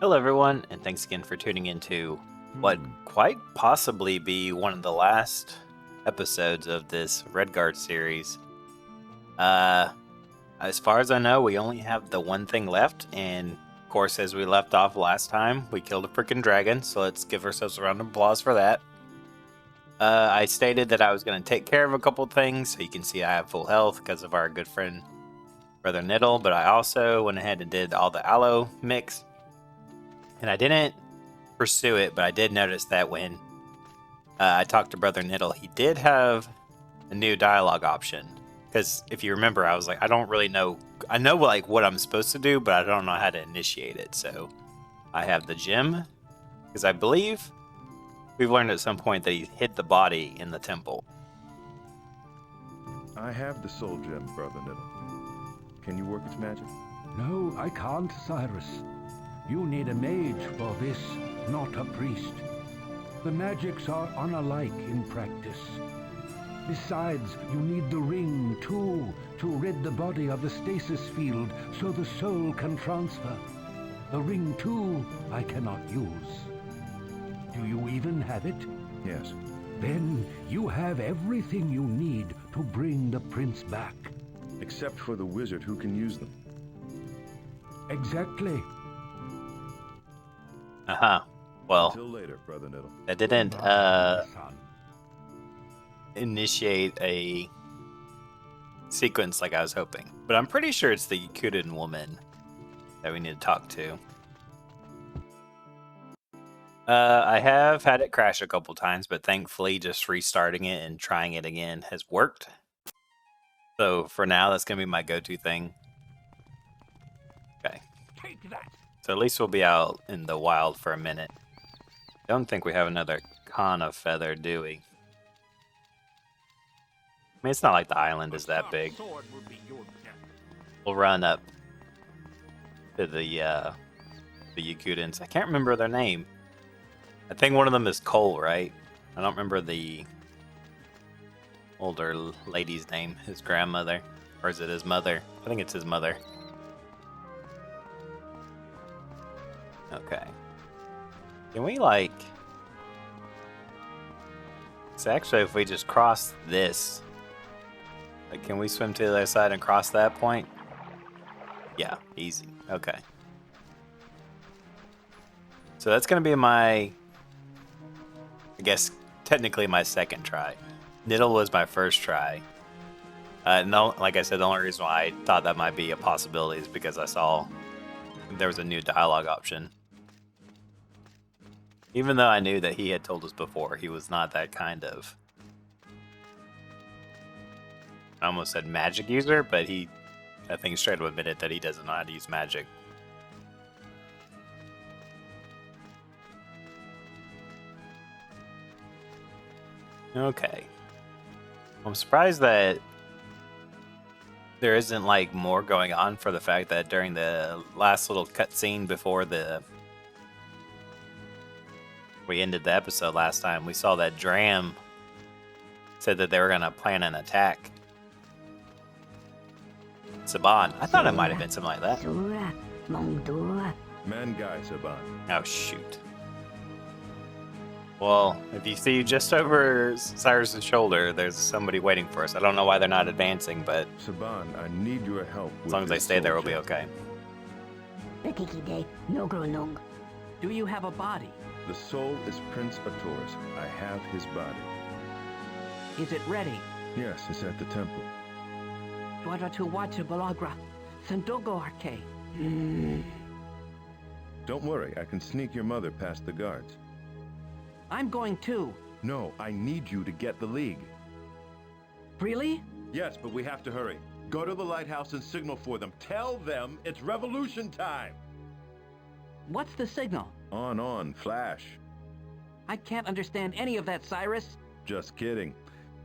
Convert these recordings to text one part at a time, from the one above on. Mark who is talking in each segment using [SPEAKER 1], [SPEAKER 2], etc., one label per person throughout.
[SPEAKER 1] Hello, everyone, and thanks again for tuning into what quite possibly be one of the last episodes of this Redguard series. As far as I know, we only have the one thing left, and of course, as we left off last time, we killed a freaking dragon, so let's give ourselves a round of applause for that. I stated that I was going to take care of a couple things, so you can see I have full health because of our good friend Brother Niddle, but I also went ahead and did all the aloe mix. And I didn't pursue it, but I did notice that when I talked to Brother Niddle, he did have a new dialogue option. Because if you remember, I was like, I don't really know. I know like what I'm supposed to do, but I don't know how to initiate it. So I have the gem, because I believe we've learned at some point that he hid the body in the temple.
[SPEAKER 2] I have the soul gem, Brother Niddle. Can you work its magic?
[SPEAKER 3] No, I can't, Cyrus. You need a mage for this, not a priest. The magics are unalike in practice. Besides, you need the ring, too, to rid the body of the stasis field so the soul can transfer. The ring, too, I cannot use. Do you even have it?
[SPEAKER 2] Yes.
[SPEAKER 3] Then you have everything you need to bring the prince back.
[SPEAKER 2] Except for the wizard who can use them.
[SPEAKER 3] Exactly.
[SPEAKER 1] Well,
[SPEAKER 2] Until later, Brother Niddle.
[SPEAKER 1] that didn't
[SPEAKER 3] Son.
[SPEAKER 1] initiate a sequence like I was hoping. But I'm pretty sure it's the Yakuden woman that we need to talk to. I have had it crash a couple times, but thankfully just restarting it and trying it again has worked. So for now, that's going to be my go-to thing. Okay.
[SPEAKER 3] Take that.
[SPEAKER 1] So at least we'll be out in the wild for a minute. Don't think we have another Kana feather, do we? I mean, it's not like the island is that big. We'll run up to the Yakudans. I can't remember their name. I think one of them is Cole, right? I don't remember the older lady's name. His grandmother. Or is it his mother? I think it's his mother. Okay. Can we, like... So actually, if we just cross this... Like, can we swim to the other side and cross that point? Yeah, easy. Okay. So that's going to be my... I guess, technically my second try. Niddle was my first try. No, like I said, the only reason why I thought that might be a possibility is because I saw there was a new dialogue option. Even though I knew that he had told us before, he was not that kind of... I almost said magic user, but he, I think, straight up admitted that he doesn't know how to use magic. Okay. I'm surprised that there isn't, like, more going on for the fact that during the last little cutscene before we ended the episode last time, we saw that Dram said that they were going to plan an attack. Saban. I thought it might have been something like that.
[SPEAKER 2] Mangai Saban.
[SPEAKER 1] Oh, shoot. Well, if you see just over Cyrus's shoulder, there's somebody waiting for us. I don't know why they're not advancing, but
[SPEAKER 2] Saban, I need your help.
[SPEAKER 1] as long as they stay there, we'll be okay.
[SPEAKER 4] Do you have a body?
[SPEAKER 2] The soul is Prince Ator's. I have his body.
[SPEAKER 4] Is it ready?
[SPEAKER 2] Yes, it's at the temple. Don't worry, I can sneak your mother past the guards.
[SPEAKER 4] I'm going too.
[SPEAKER 2] No, I need you to get the League.
[SPEAKER 4] Really?
[SPEAKER 2] Yes, but we have to hurry. Go to the lighthouse and signal for them. Tell them it's revolution time!
[SPEAKER 4] What's the signal?
[SPEAKER 2] On, flash.
[SPEAKER 4] I can't understand any of that, Cyrus.
[SPEAKER 2] Just kidding.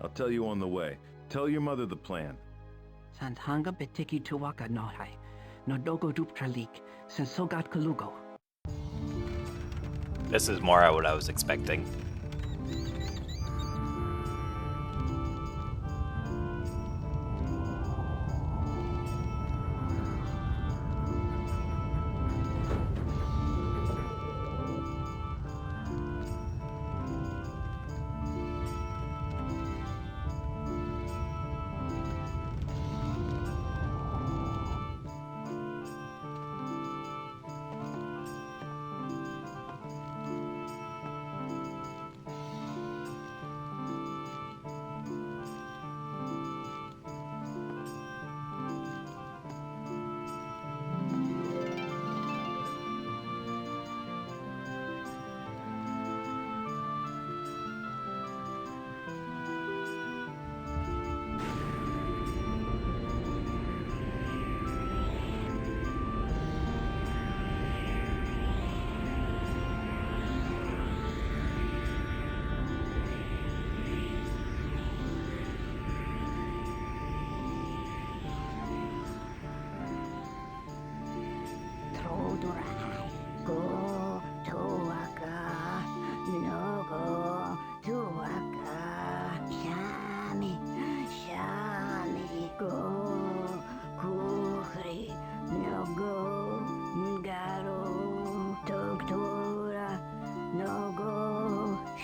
[SPEAKER 2] I'll tell you on the way. Tell your mother the plan.
[SPEAKER 4] Santanga betiki tuwaka nohai. Nodogo duptralik. Sensogat kalugo.
[SPEAKER 1] This is more what I was expecting.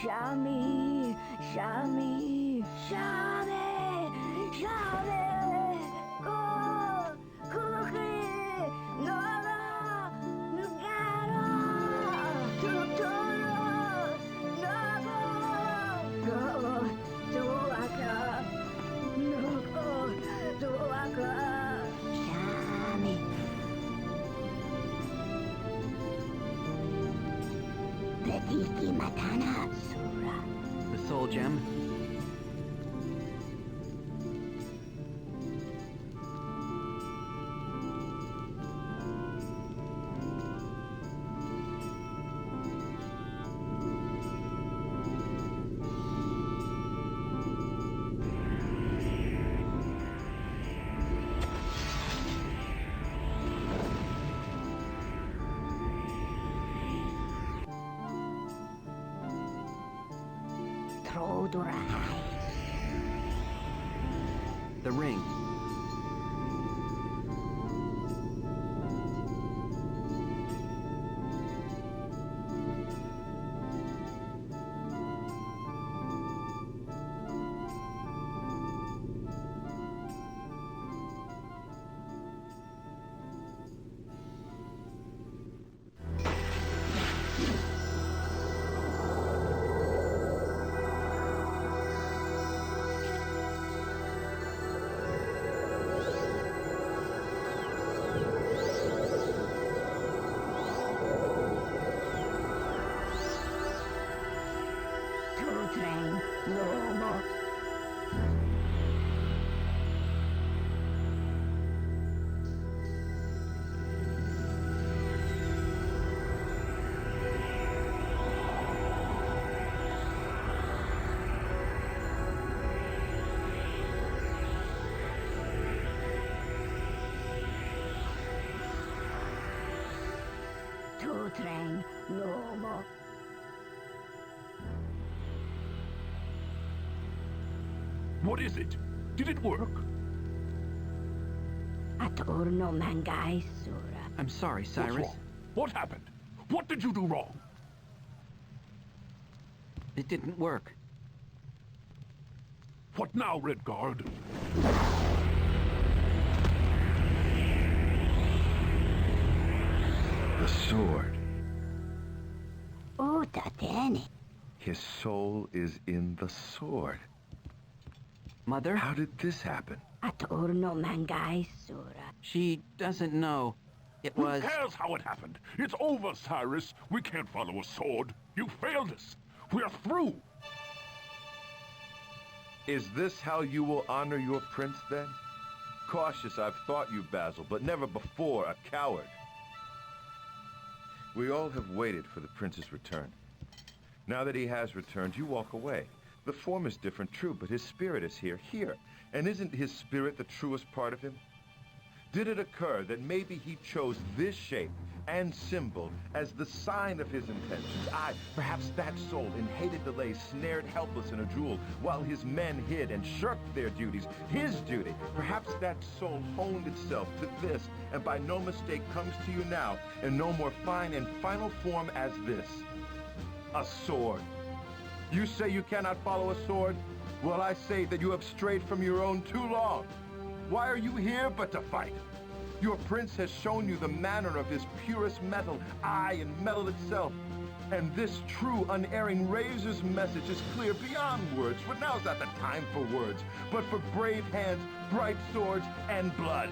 [SPEAKER 5] Shami, Shami, Shami, Shami, Go, Kuhi, Nora, Nugara, Tutoro, Nago, Go, Tuaka, Nugo, Tuaka, Shami. Petiki Matana, Sura.
[SPEAKER 4] The soul gem.
[SPEAKER 5] Trodurai.
[SPEAKER 4] The ring.
[SPEAKER 5] Tutrain, no more. Tutrain, no more.
[SPEAKER 3] What is it? Did it work?
[SPEAKER 5] Aturno Mangai, Sura.
[SPEAKER 4] I'm sorry,
[SPEAKER 3] What's
[SPEAKER 4] Cyrus.
[SPEAKER 3] wrong? What happened? What did you do wrong?
[SPEAKER 4] It didn't work.
[SPEAKER 3] What now, Redguard?
[SPEAKER 2] The sword.
[SPEAKER 5] Oh, Tatene.
[SPEAKER 2] His soul is in the sword.
[SPEAKER 4] Mother?
[SPEAKER 2] How did this happen?
[SPEAKER 5] Aturno Mangai, Sura.
[SPEAKER 4] She doesn't know. It
[SPEAKER 3] Who
[SPEAKER 4] was...
[SPEAKER 3] cares how it happened? It's over, Cyrus. We can't follow a sword. You failed us. We're through.
[SPEAKER 2] Is this how you will honor your prince, then? Cautious I've thought you, Basil, but never before a coward. We all have waited for the prince's return. Now that he has returned, you walk away. The form is different, true, but his spirit is here. And isn't his spirit the truest part of him? Did it occur that maybe he chose this shape and symbol as the sign of his intentions? Aye, perhaps that soul in hated delay snared helpless in a jewel while his men hid and shirked their duties, his duty. Perhaps that soul honed itself to this and by no mistake comes to you now in no more fine and final form as this. A sword. You say you cannot follow a sword? Well, I say that you have strayed from your own too long. Why are you here but to fight? Your prince has shown you the manner of his purest metal, aye, and metal itself. And this true, unerring razor's message is clear beyond words, for now's not the time for words, but for brave hands, bright swords, and blood.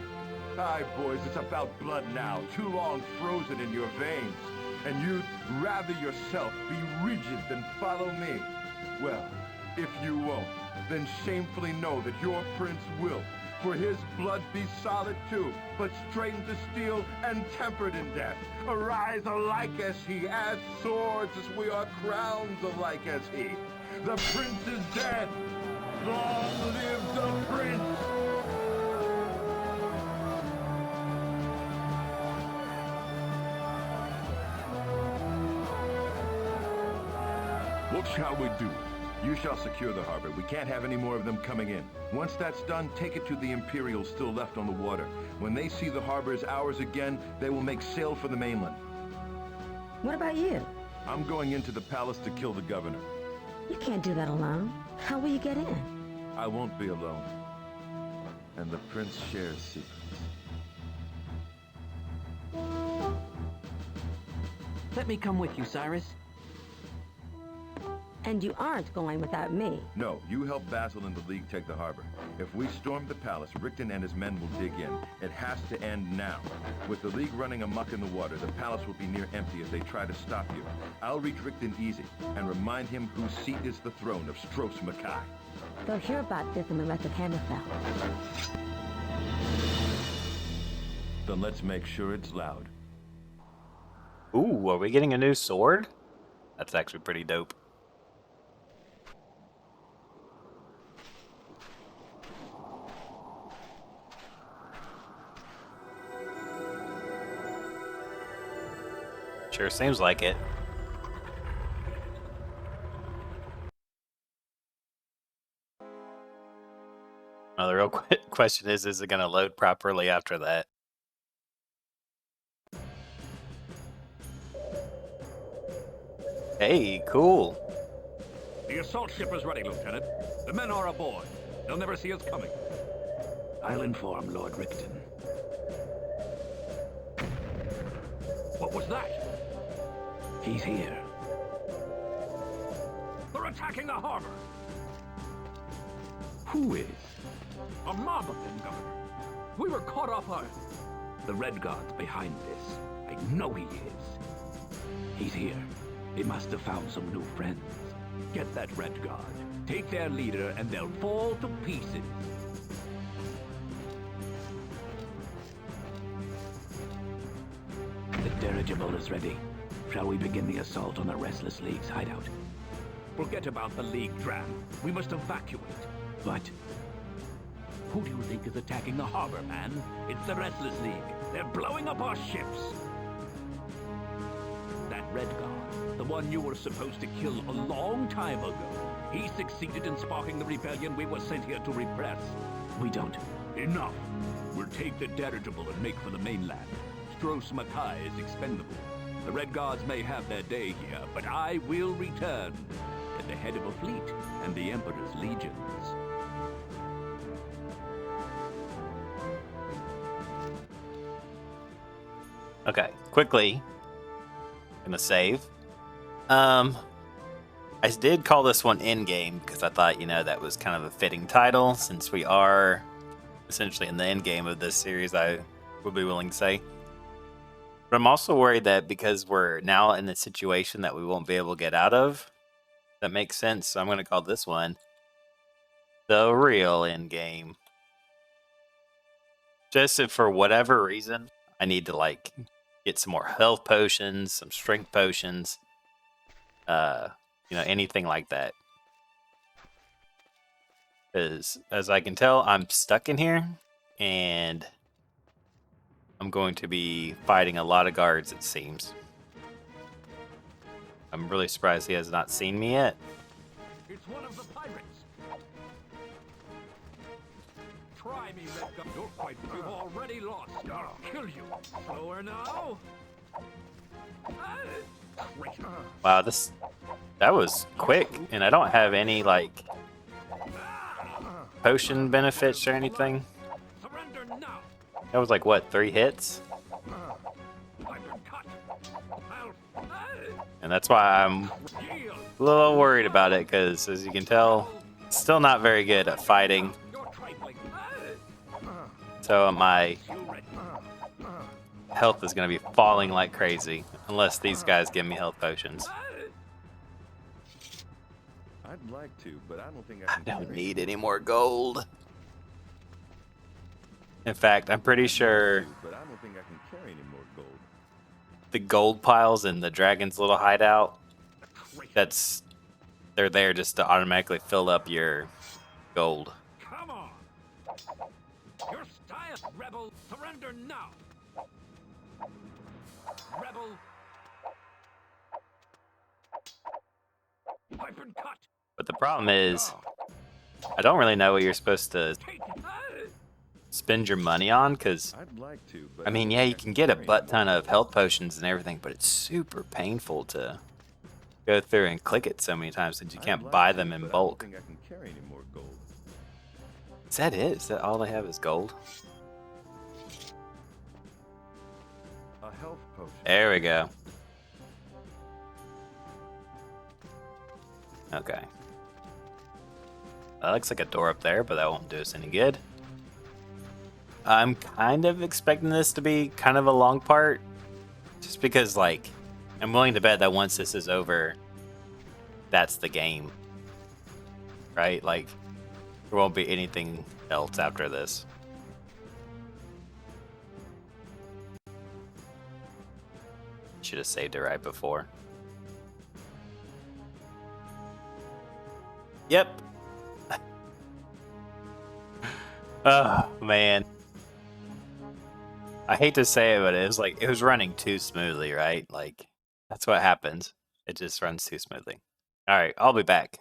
[SPEAKER 2] Aye, boys, it's about blood now, too long frozen in your veins. And you'd rather yourself be rigid than follow me. Well, if you won't, then shamefully know that your prince will. For his blood be solid too, but straightened to steel and tempered in death. Arise alike as he, as swords as we are crowns alike as he. The prince is dead. Long live the prince!
[SPEAKER 3] What shall we do?
[SPEAKER 2] You shall secure the harbor. We can't have any more of them coming in. Once that's done, take it to the Imperials still left on the water. When they see the harbor is ours again, they will make sail for the mainland.
[SPEAKER 5] What about you?
[SPEAKER 2] I'm going into the palace to kill the governor.
[SPEAKER 6] You can't do that alone. How will you get in?
[SPEAKER 2] I won't be alone. And the prince shares secrets.
[SPEAKER 4] Let me come with you, Cyrus.
[SPEAKER 6] And you aren't going without me.
[SPEAKER 2] No, you help Basil and the League take the harbor. If we storm the palace, Richton and his men will dig in. It has to end now. With the League running amok in the water, the palace will be near empty if they try to stop you. I'll reach Richton easy and remind him whose seat is the throne of Stros M'Kai.
[SPEAKER 6] They'll hear about this in the rest of Hammerfell.
[SPEAKER 2] Then let's make sure it's loud.
[SPEAKER 1] Ooh, are we getting a new sword? That's actually pretty dope. Sure seems like it. Now the real question is it going to load properly after that? Hey, cool.
[SPEAKER 7] The assault ship is ready, Lieutenant. The men are aboard. They'll never see us coming.
[SPEAKER 8] I'll inform Lord Richton.
[SPEAKER 7] What was that?
[SPEAKER 8] He's here.
[SPEAKER 7] They're attacking the harbor.
[SPEAKER 8] Who is?
[SPEAKER 7] A mob of them, Governor. We were caught off guard.
[SPEAKER 8] The Redguard's behind this. I know he is. He's here. They must have found some new friends. Get that Redguard. Take their leader and they'll fall to pieces. The dirigible is ready. Shall we begin the assault on the Restless League's hideout?
[SPEAKER 7] Forget about the League dram. We must evacuate.
[SPEAKER 8] But who do you think is attacking the harbor, man?
[SPEAKER 7] It's the Restless League. They're blowing up our ships.
[SPEAKER 8] That Redguard, the one you were supposed to kill a long time ago.
[SPEAKER 7] He succeeded in sparking the rebellion we were sent here to repress.
[SPEAKER 8] We don't.
[SPEAKER 7] Enough. We'll take the dirigible and make for the mainland. Stros M'Kai is expendable. The Redguards may have their day here, but I will return at the head of a fleet and the Emperor's legions.
[SPEAKER 1] Okay, quickly. Gonna save. I did call this one Endgame because I thought, that was kind of a fitting title since we are essentially in the endgame of this series, I would be willing to say. But I'm also worried that because we're now in a situation that we won't be able to get out of, that makes sense. So I'm going to call this one The Real Endgame. Just if for whatever reason, I need to get some more health potions, some strength potions, anything like that. Because as I can tell, I'm stuck in here, and I'm going to be fighting a lot of guards, it seems. I'm really surprised he has not seen me yet.
[SPEAKER 7] It's one of the pirates. Try me, Redguard. You're quite. You've already lost. I'll kill you. Slower now.
[SPEAKER 1] Wow, that was quick, and I don't have any potion benefits or anything.
[SPEAKER 7] Surrender now.
[SPEAKER 1] That was what, 3 hits? And that's why I'm a little worried about it, because as you can tell, still not very good at fighting. So my health is going to be falling like crazy, unless these guys give me health potions.
[SPEAKER 2] I'd like to, but I don't think
[SPEAKER 1] I don't need any more gold. In fact, I'm pretty sure
[SPEAKER 2] But I don't think I can carry any more gold.
[SPEAKER 1] the gold piles in the dragon's little hideout, they're there just to automatically fill up your gold.
[SPEAKER 7] Come on. Your style, rebel. Surrender now. Rebel. Pipe and cut.
[SPEAKER 1] But the problem is, I don't really know what you're supposed to
[SPEAKER 7] Take it.
[SPEAKER 1] spend your money on, because
[SPEAKER 2] I'd like to, but
[SPEAKER 1] I mean, yeah, you can get a butt ton of health potions and everything, but it's super painful to go through and click it so many times that you can't
[SPEAKER 2] I'd like
[SPEAKER 1] buy
[SPEAKER 2] to,
[SPEAKER 1] them in
[SPEAKER 2] but I don't
[SPEAKER 1] bulk.
[SPEAKER 2] think I can carry any more gold.
[SPEAKER 1] Is that it? Is that all they have is gold?
[SPEAKER 2] A health potion.
[SPEAKER 1] There we go. Okay. That looks like a door up there, but that won't do us any good. I'm kind of expecting this to be kind of a long part. Just because, like, I'm willing to bet that once this is over, that's the game. Right? Like, there won't be anything else after this. Should have saved it right before. Yep. Oh, man. I hate to say it, but it was running too smoothly, right? Like, that's what happens. It just runs too smoothly. All right, I'll be back.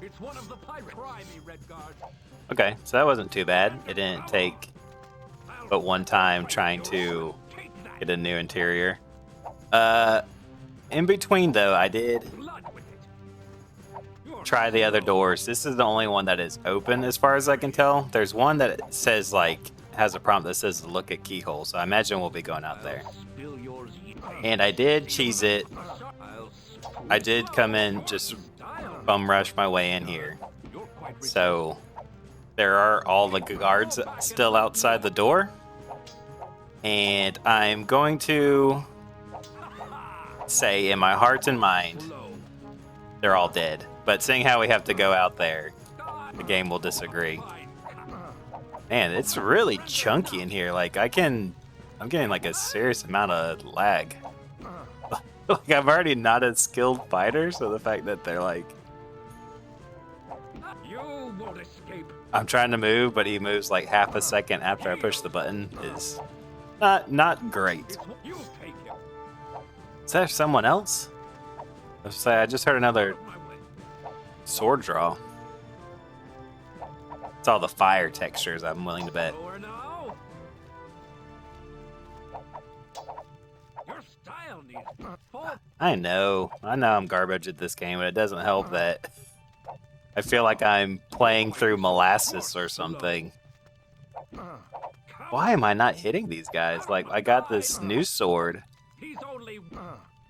[SPEAKER 7] It's one of the pirates. Try me, Redguard.
[SPEAKER 1] Okay, so that wasn't too bad. It didn't take but one time trying to get a new interior. In between, though, I did try the other doors. This is the only one that is open as far as I can tell. There's one that says, like, has a prompt that says look at keyhole, so I imagine we'll be going out there. And I did cheese it. I did come in, just bum rush my way in here. So there are all the guards still outside the door. And I'm going to say in my heart and mind, they're all dead. But seeing how we have to go out there, the game will disagree. Man, it's really chunky in here. Like, I'm getting like a serious amount of lag. Like, I'm already not a skilled fighter, so the fact that they're like...
[SPEAKER 7] You won't escape.
[SPEAKER 1] I'm trying to move, but he moves like half a second after I push the button is not great.
[SPEAKER 7] You take him.
[SPEAKER 1] Is there someone else? I just heard another sword draw. It's all the fire textures, I'm willing to bet.
[SPEAKER 7] Lower now. Your style needs full.
[SPEAKER 1] I know I'm garbage at this game, but it doesn't help that I feel like I'm playing through molasses or something. Why am I not hitting these guys? Like, I got this new sword.
[SPEAKER 7] He's only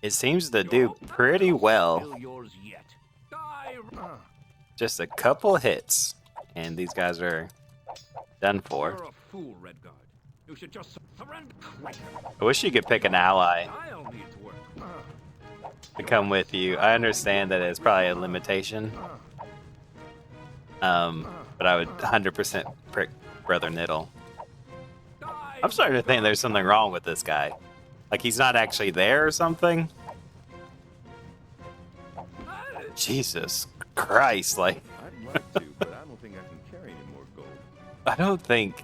[SPEAKER 1] It seems to do pretty well.
[SPEAKER 7] still yours yet. Die.
[SPEAKER 1] Just a couple hits, and these guys are done for.
[SPEAKER 7] You're a fool, Redguard. You should just surrender.
[SPEAKER 1] I wish you could pick an ally
[SPEAKER 7] Style needs work.
[SPEAKER 1] to come with you. I understand that it's probably a limitation. But I would 100% pick Brother Niddle. I'm starting to think there's something wrong with this guy. Like, he's not actually there or something. Jesus Christ, like,
[SPEAKER 2] I'd like to, but I don't think I can carry any more gold.
[SPEAKER 1] I don't think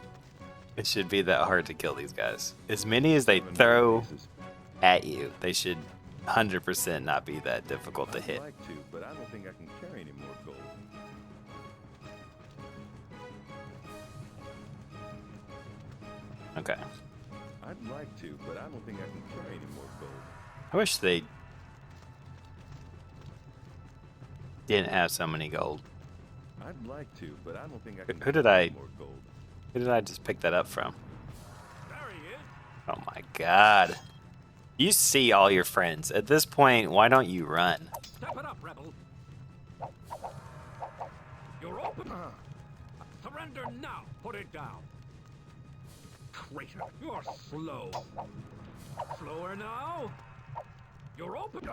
[SPEAKER 1] it should be that hard to kill these guys. As many as they throw at you, they should 100% not be that difficult to hit.
[SPEAKER 2] I'd like to, but I don't think I can carry any more gold.
[SPEAKER 1] Okay.
[SPEAKER 2] I'd like to, but I don't think I can carry any more gold.
[SPEAKER 1] I wish they didn't have so many gold.
[SPEAKER 2] I'd like to, but I don't think I can
[SPEAKER 1] Who did
[SPEAKER 2] carry
[SPEAKER 1] I-
[SPEAKER 2] any more gold.
[SPEAKER 1] Who did I just pick that up from?
[SPEAKER 7] There he is.
[SPEAKER 1] Oh my god. You see all your friends. At this point, why don't you run?
[SPEAKER 7] Step it up, rebel. You're open. Surrender now. Put it down. Traitor, you're slow. Slower now. You're open.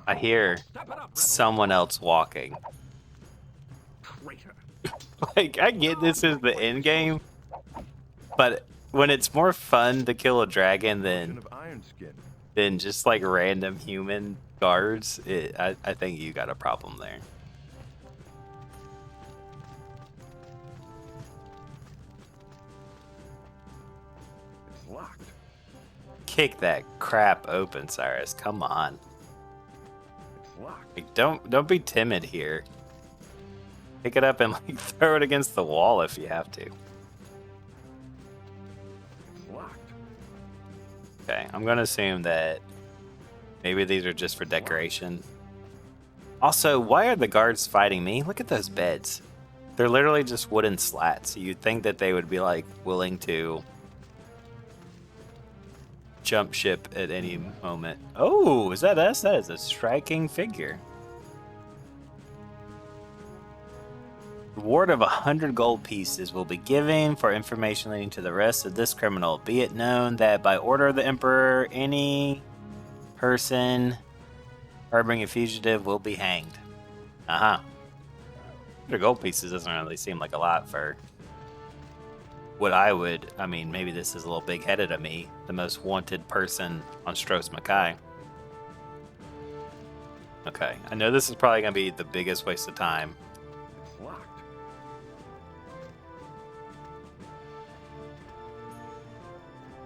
[SPEAKER 1] I hear
[SPEAKER 7] Step it up, rebel.
[SPEAKER 1] someone else walking.
[SPEAKER 7] Traitor.
[SPEAKER 1] Like, I get this is the end game, but when it's more fun to kill a dragon
[SPEAKER 2] Potion of iron skin.
[SPEAKER 1] than just like random human guards, I think you got a problem there.
[SPEAKER 2] It's locked.
[SPEAKER 1] Kick that crap open, Cyrus. Come on.
[SPEAKER 2] It's locked.
[SPEAKER 1] Like, don't be timid here. Pick it up and like throw it against the wall if you have to.
[SPEAKER 2] It's
[SPEAKER 1] Okay, I'm gonna assume that maybe these are just for decoration. Also, why are the guards fighting me? Look at those beds. They're literally just wooden slats. You'd think that they would be like willing to jump ship at any moment. Oh, is that us? That is a striking figure. Reward of 100 gold pieces will be given for information leading to the arrest of this criminal. Be it known that by order of the Emperor, any person harboring a fugitive will be hanged. Uh-huh. 100 gold pieces doesn't really seem like a lot for what I would... I mean, maybe this is a little big-headed of me. The most wanted person on Stros M'Kai. Okay, I know this is probably going to be the biggest waste of time.
[SPEAKER 2] It's locked.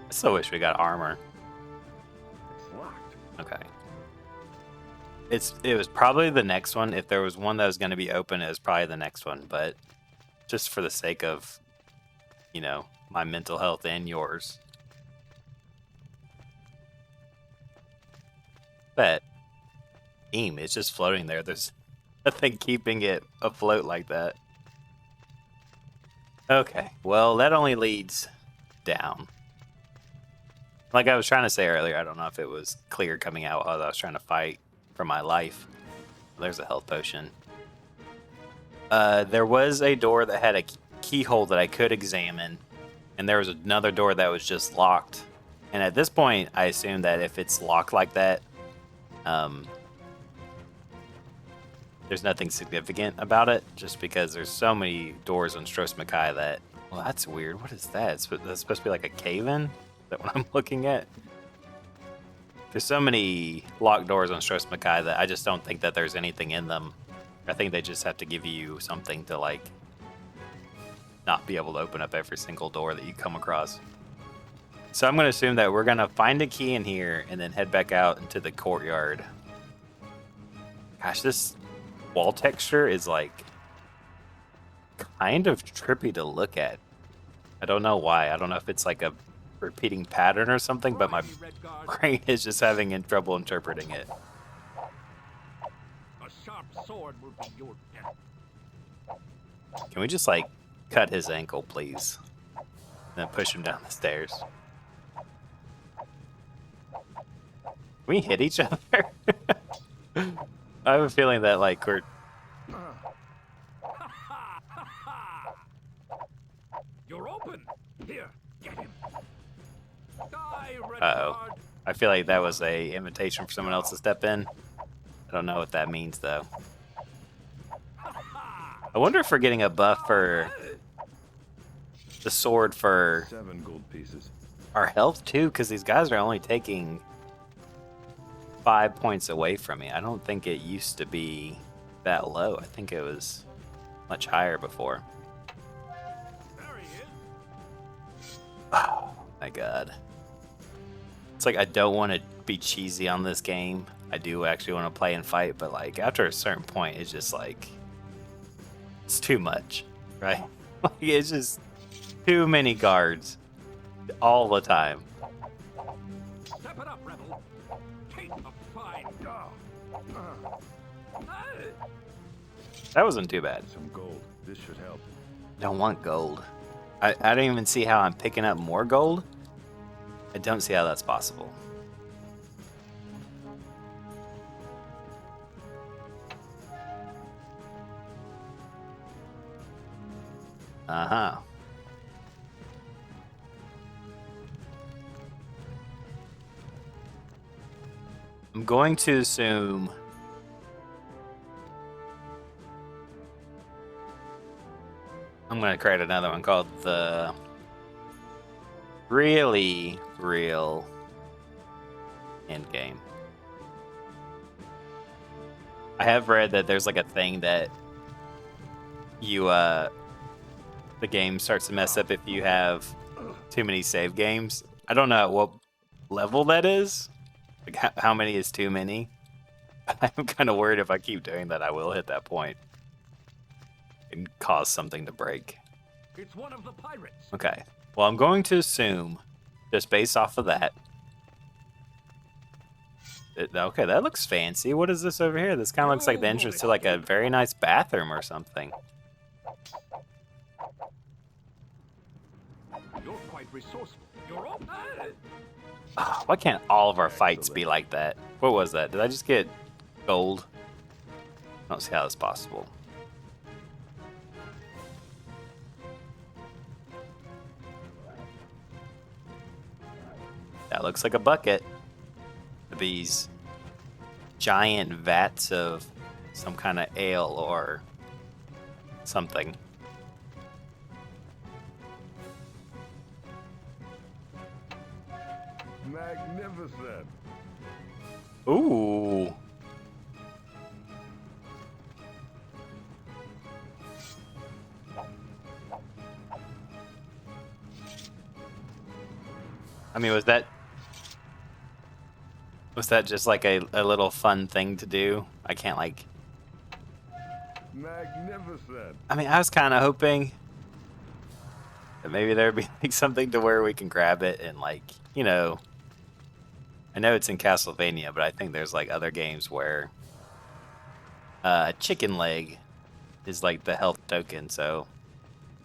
[SPEAKER 1] I still wish we got armor.
[SPEAKER 2] It's locked.
[SPEAKER 1] Okay. It was probably the next one. If there was one that was going to be open, it was probably the next one. But just for the sake of, you know, my mental health and yours. But beam, it's just floating there. There's nothing keeping it afloat like that. Okay, well, that only leads down. Like I was trying to say earlier, I don't know if it was clear coming out while I was trying to fight for my life. There's a health potion. There was a door that had a keyhole that I could examine, and there was another door that was just locked. And at this point, I assume that if it's locked like that, there's nothing significant about it, just because there's so many doors on Stros M'Kai that... Well, that's weird. What is that? That's supposed to be like a cave-in? Is that what I'm looking at? There's so many locked doors on Stros M'Kai that I just don't think that there's anything in them. I think they just have to give you something to, like, not be able to open up every single door that you come across. So I'm going to assume that we're going to find a key in here and then head back out into the courtyard. Gosh, this wall texture is, like, kind of trippy to look at. I don't know why. I don't know if it's like a repeating pattern or something, but my brain is just having trouble interpreting it.
[SPEAKER 7] A sharp sword will be your death.
[SPEAKER 1] Can we just, like, cut his ankle, please? And then push him down the stairs. Can we hit each other? I have a feeling that, like, we're...
[SPEAKER 7] You're open. Here, get him. Die, Redguard.
[SPEAKER 1] Uh-oh. I feel like that was a invitation for someone else to step in. I don't know what that means, though. I wonder if we're getting a buff for the sword for
[SPEAKER 2] 7 gold pieces.
[SPEAKER 1] our health, too, because these guys are only taking 5 points away from me. I don't think it used to be that low. I think it was much higher before.
[SPEAKER 7] There he is.
[SPEAKER 1] Oh, my God. It's like I don't want to be cheesy on this game. I do actually want to play and fight, but, like, after a certain point, it's just, like, it's too much, right? Like, it's just too many guards all the time.
[SPEAKER 7] Step it up, rebel. Take a fine.
[SPEAKER 1] That wasn't too bad.
[SPEAKER 2] Some gold. This should help.
[SPEAKER 1] Don't want gold. I don't even see how I'm picking up more gold. I don't see how that's possible. Uh-huh. I'm going to assume I'm going to create another one called the Really Real Endgame. I have read that there's like a thing that you the game starts to mess up if you have too many save games. I don't know what level that is. Like how many is too many? I'm kind of worried if I keep doing that, I will hit that point and cause something to break.
[SPEAKER 7] It's one of the pirates.
[SPEAKER 1] Okay. Well, I'm going to assume, just based off of that, Okay, that looks fancy. What is this over here? This kind of looks like the entrance to like a very nice bathroom or something.
[SPEAKER 7] You're quite resourceful. You're all...
[SPEAKER 1] Oh, why can't all of our fights be like that? What was that? Did I just get gold? I don't see how that's possible. That looks like a bucket. These giant vats of some kind of ale or something.
[SPEAKER 2] Magnificent.
[SPEAKER 1] Ooh. I mean, was that just like a little fun thing to do? I can't like...
[SPEAKER 2] Magnificent.
[SPEAKER 1] I mean, I was kind of hoping that maybe there'd be like something to where we can grab it and like, you know, I know it's in Castlevania, but I think there's like other games where a chicken leg is like the health token, so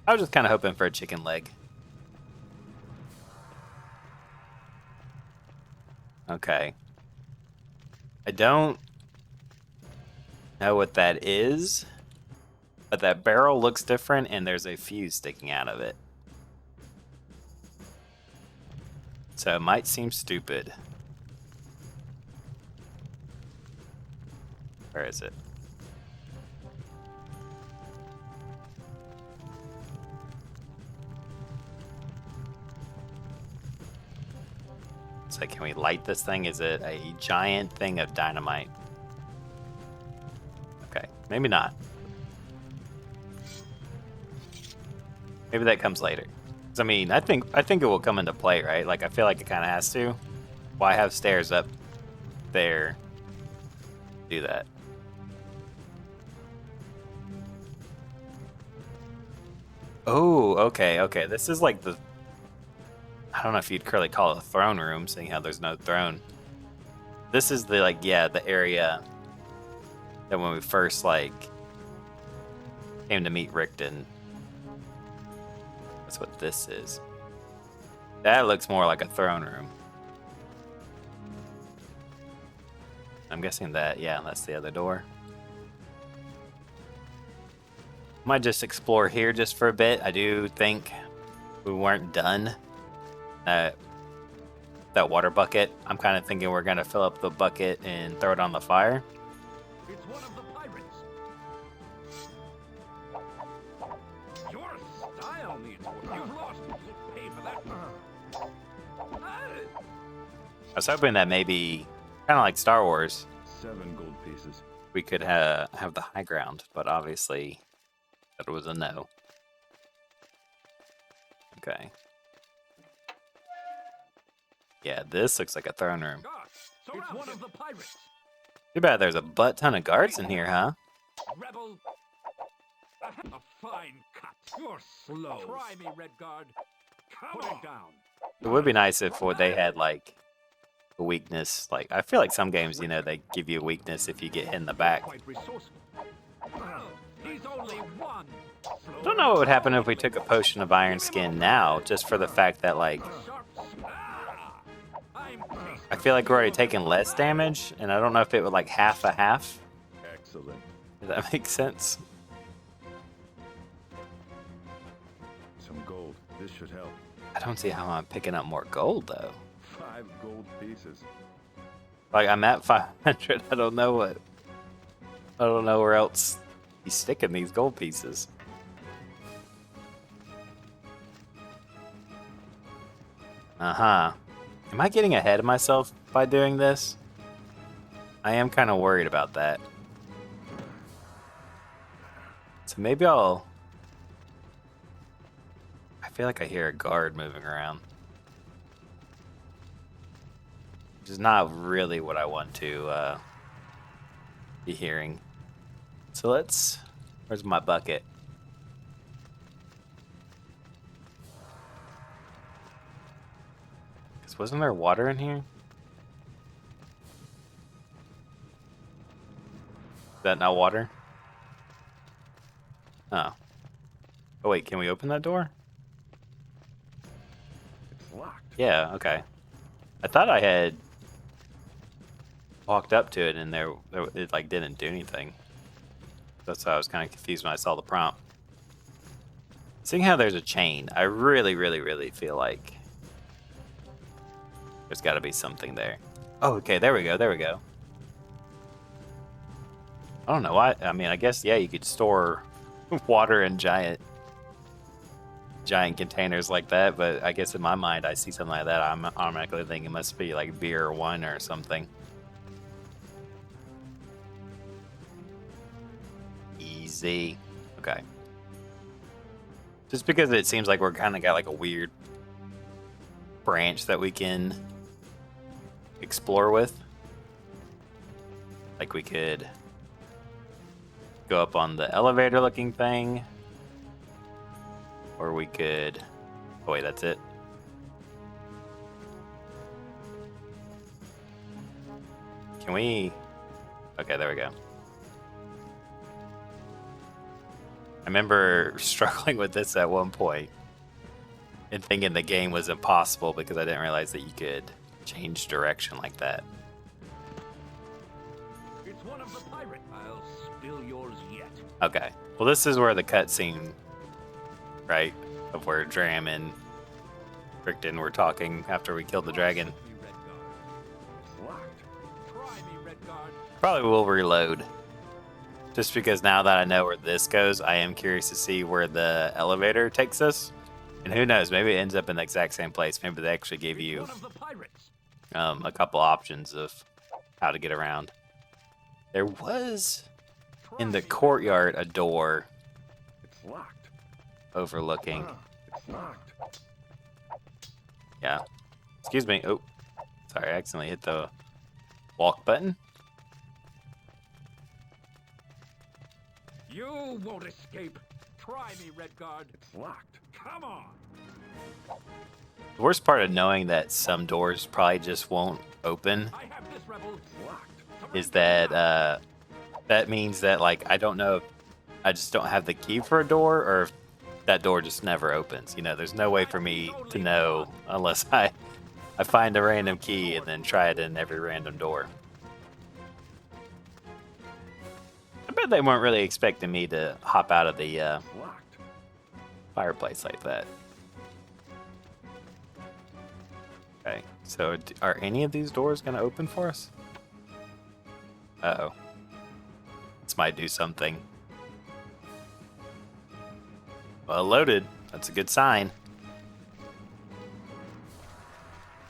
[SPEAKER 1] I was just kind of hoping for a chicken leg. Okay. I don't know what that is, but that barrel looks different and there's a fuse sticking out of it. So it might seem stupid. Where is it? It's like, can we light this thing? Is it a giant thing of dynamite? Okay, maybe not. Maybe that comes later. 'Cause, I mean, I think it will come into play, right? Like, I feel like it kind of has to. Why have stairs up there? Do that. Oh, okay, okay. This is like the... I don't know if you'd really call it a throne room, seeing how there's no throne. This is the, like, yeah, the area that when we first, like, came to meet Richton. That's what this is. That looks more like a throne room. I'm guessing that, yeah, that's the other door. Might just explore here just for a bit. I do think we weren't done. That water bucket, I'm kind of thinking we're going to fill up the bucket and throw it on the fire.
[SPEAKER 7] It's one of the pirates. Your style needs work. You've lost. You'll pay for that.
[SPEAKER 1] I was hoping that maybe, kind of like Star Wars,
[SPEAKER 2] 7 gold pieces.
[SPEAKER 1] we could have the high ground, but obviously that was a no. Okay. Yeah, this looks like a throne room.
[SPEAKER 7] It's one of the pirates.
[SPEAKER 1] Too bad there's a butt ton of guards in here, huh?
[SPEAKER 7] Rebel. A fine cut. You're slow. Try me, Redguard. Put it down.
[SPEAKER 1] It would be nice if they had like a weakness. Like, I feel like some games, you know, they give you a weakness if you get hit in the back.
[SPEAKER 7] Quite resourceful. He's only one.
[SPEAKER 1] I don't know what would happen if we took a potion of iron skin now, just for the fact that, like, I feel like we're already taking less damage, and I don't know if it would like half a half.
[SPEAKER 2] Excellent.
[SPEAKER 1] Does that make sense?
[SPEAKER 2] Some gold. This should help.
[SPEAKER 1] I don't see how I'm picking up more gold though.
[SPEAKER 2] 5 gold pieces.
[SPEAKER 1] Like, I'm at 500. I don't know where else he's sticking these gold pieces. Uh-huh. Am I getting ahead of myself by doing this? I am kind of worried about that. So maybe I feel like I hear a guard moving around. Which is not really what I want to be hearing. So where's my bucket? Wasn't there water in here? that not water? Oh. Oh wait, can we open that door?
[SPEAKER 2] It's locked.
[SPEAKER 1] Yeah, okay. I thought I had walked up to it and it like didn't do anything. That's why I was kind of confused when I saw the prompt. Seeing how there's a chain, I really, really, really feel like there's got to be something there. Oh, okay, there we go, there we go. I don't know why. I mean, I guess, yeah, you could store water in giant containers like that, but I guess in my mind, I see something like that, I'm automatically thinking it must be like beer or wine or something. Easy. Okay. Just because it seems like we're kind of got like a weird branch that we can explore with. Like we could go up on the elevator looking thing. Or we could... Oh wait, that's it. Can we... Okay, there we go. I remember struggling with this at one point and thinking the game was impossible because I didn't realize that you could change direction like that.
[SPEAKER 8] It's one of the pirates. I'll spill yours yet.
[SPEAKER 1] Okay. Well, this is where the cutscene, right, of where Dram and Richton were talking after we killed the dragon.
[SPEAKER 2] It's locked.
[SPEAKER 8] Try me, Redguard.
[SPEAKER 1] Probably will reload. Just because now that I know where this goes, I am curious to see where the elevator takes us. And who knows, maybe it ends up in the exact same place. Maybe they actually gave you
[SPEAKER 8] One of the pirates.
[SPEAKER 1] a couple options of how to get around. There was in the courtyard a door
[SPEAKER 2] It's locked.
[SPEAKER 1] overlooking.
[SPEAKER 2] It's locked.
[SPEAKER 1] Yeah. Excuse me. Oh, sorry, I accidentally hit the walk button.
[SPEAKER 8] You won't escape. Try me, Redguard.
[SPEAKER 2] It's locked.
[SPEAKER 8] Come on.
[SPEAKER 1] The worst part of knowing that some doors probably just won't open
[SPEAKER 8] I have this rebel.
[SPEAKER 2] It's locked.
[SPEAKER 1] is that that means that, like, I don't know if I just don't have the key for a door or if that door just never opens. You know, there's no way for me to know unless I find a random key and then try it in every random door. I bet they weren't really expecting me to hop out of the
[SPEAKER 2] It's locked.
[SPEAKER 1] fireplace like that. Okay, so are any of these doors going to open for us? Uh-oh. This might do something. Well, loaded. That's a good sign.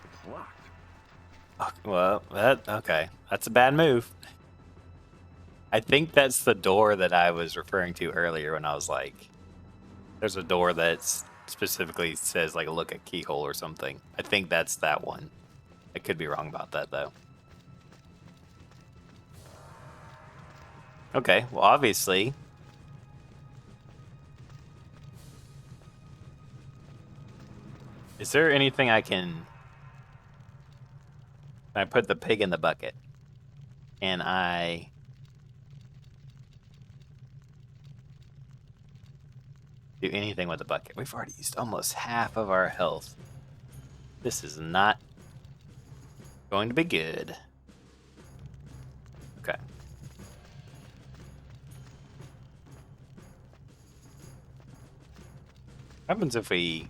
[SPEAKER 2] It's locked.
[SPEAKER 1] Okay, well, okay. That's a bad move. I think that's the door that I was referring to earlier when I was like, there's a door that specifically says, like, look at keyhole or something. I think that's that one. I could be wrong about that, though. Okay, well, obviously... Is there anything I can... I put the pig in the bucket, and I... do anything with the bucket. We've already used almost half of our health. This is not going to be good. Okay. What happens if we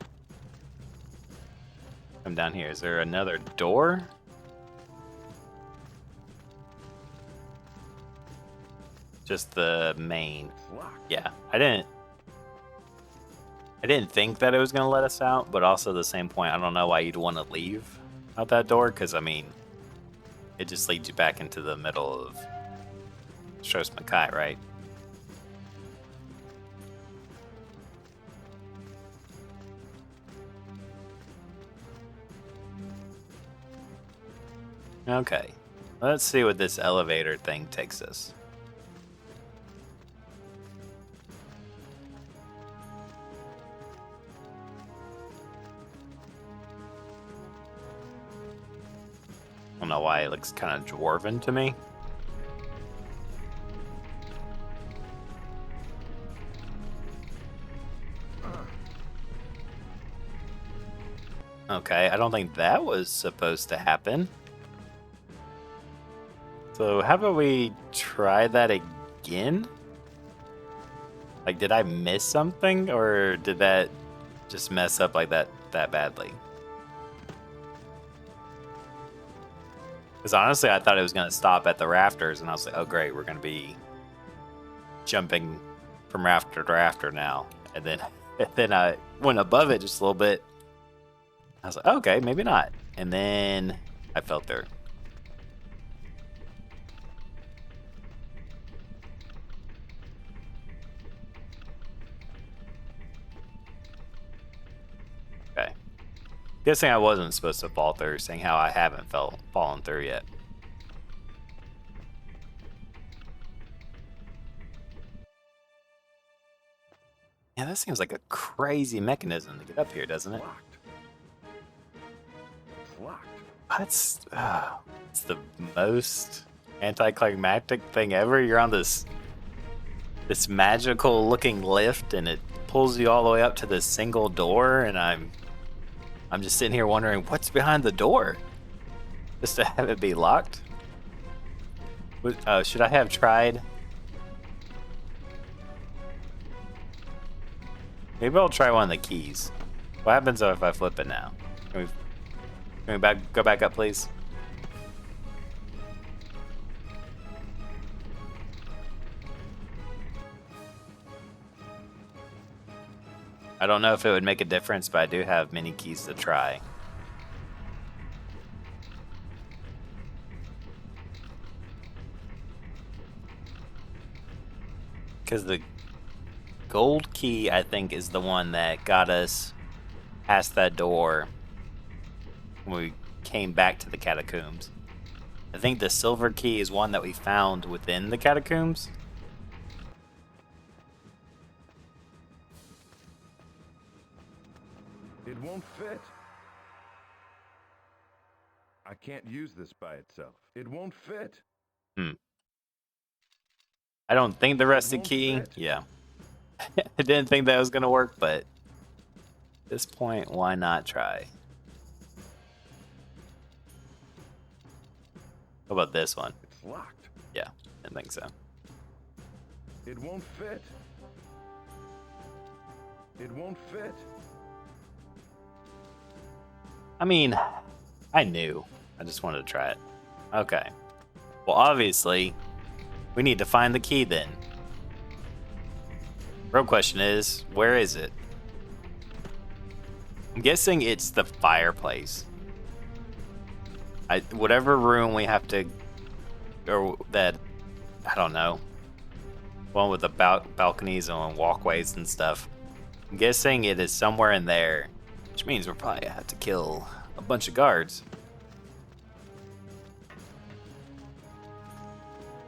[SPEAKER 1] come down here? Is there another door? Just the main.
[SPEAKER 2] It's locked.
[SPEAKER 1] Yeah, I didn't think that it was going to let us out, but also at the same point, I don't know why you'd want to leave out that door, because, I mean, it just leads you back into the middle of Stros M'Kai, right? Okay, let's see what this elevator thing takes us. I don't know why it looks kind of dwarven to me. Okay, I don't think that was supposed to happen. So how about we try that again? Like, did I miss something, or did that just mess up like that badly? Because honestly, I thought it was going to stop at the rafters, and I was like, oh great, we're going to be jumping from rafter to rafter now. And then I went above it just a little bit. I was like, okay, maybe not. And then I fell through. Okay. Guessing I wasn't supposed to fall through, seeing how I haven't fallen through yet. Yeah, that seems like a crazy mechanism to get up here, doesn't it?
[SPEAKER 2] It's locked.
[SPEAKER 1] It's the most anticlimactic thing ever. You're on this magical looking lift, and it pulls you all the way up to this single door, and I'm just sitting here wondering what's behind the door, just to have it be locked. Should I have tried? Maybe I'll try one of the keys. What happens if I flip it now? Can we go back up, please? I don't know if it would make a difference, but I do have many keys to try. Because the gold key, I think, is the one that got us past that door when we came back to the catacombs. I think the silver key is one that we found within the catacombs.
[SPEAKER 2] It won't fit. I can't use this by itself. It won't fit.
[SPEAKER 1] I don't think the rusted key. Yeah. I didn't think that was going to work, but at this point, why not try? How about this one?
[SPEAKER 2] It's locked.
[SPEAKER 1] Yeah, I think so.
[SPEAKER 2] It won't fit. It won't fit.
[SPEAKER 1] I mean, I knew. I just wanted to try it. Okay. Well, obviously, we need to find the key then. Real question is, where is it? I'm guessing it's the fireplace. Whatever room we have to, or that, I don't know, one with the balconies and walkways and stuff. I'm guessing it is somewhere in there, which means we'll probably have to kill a bunch of guards.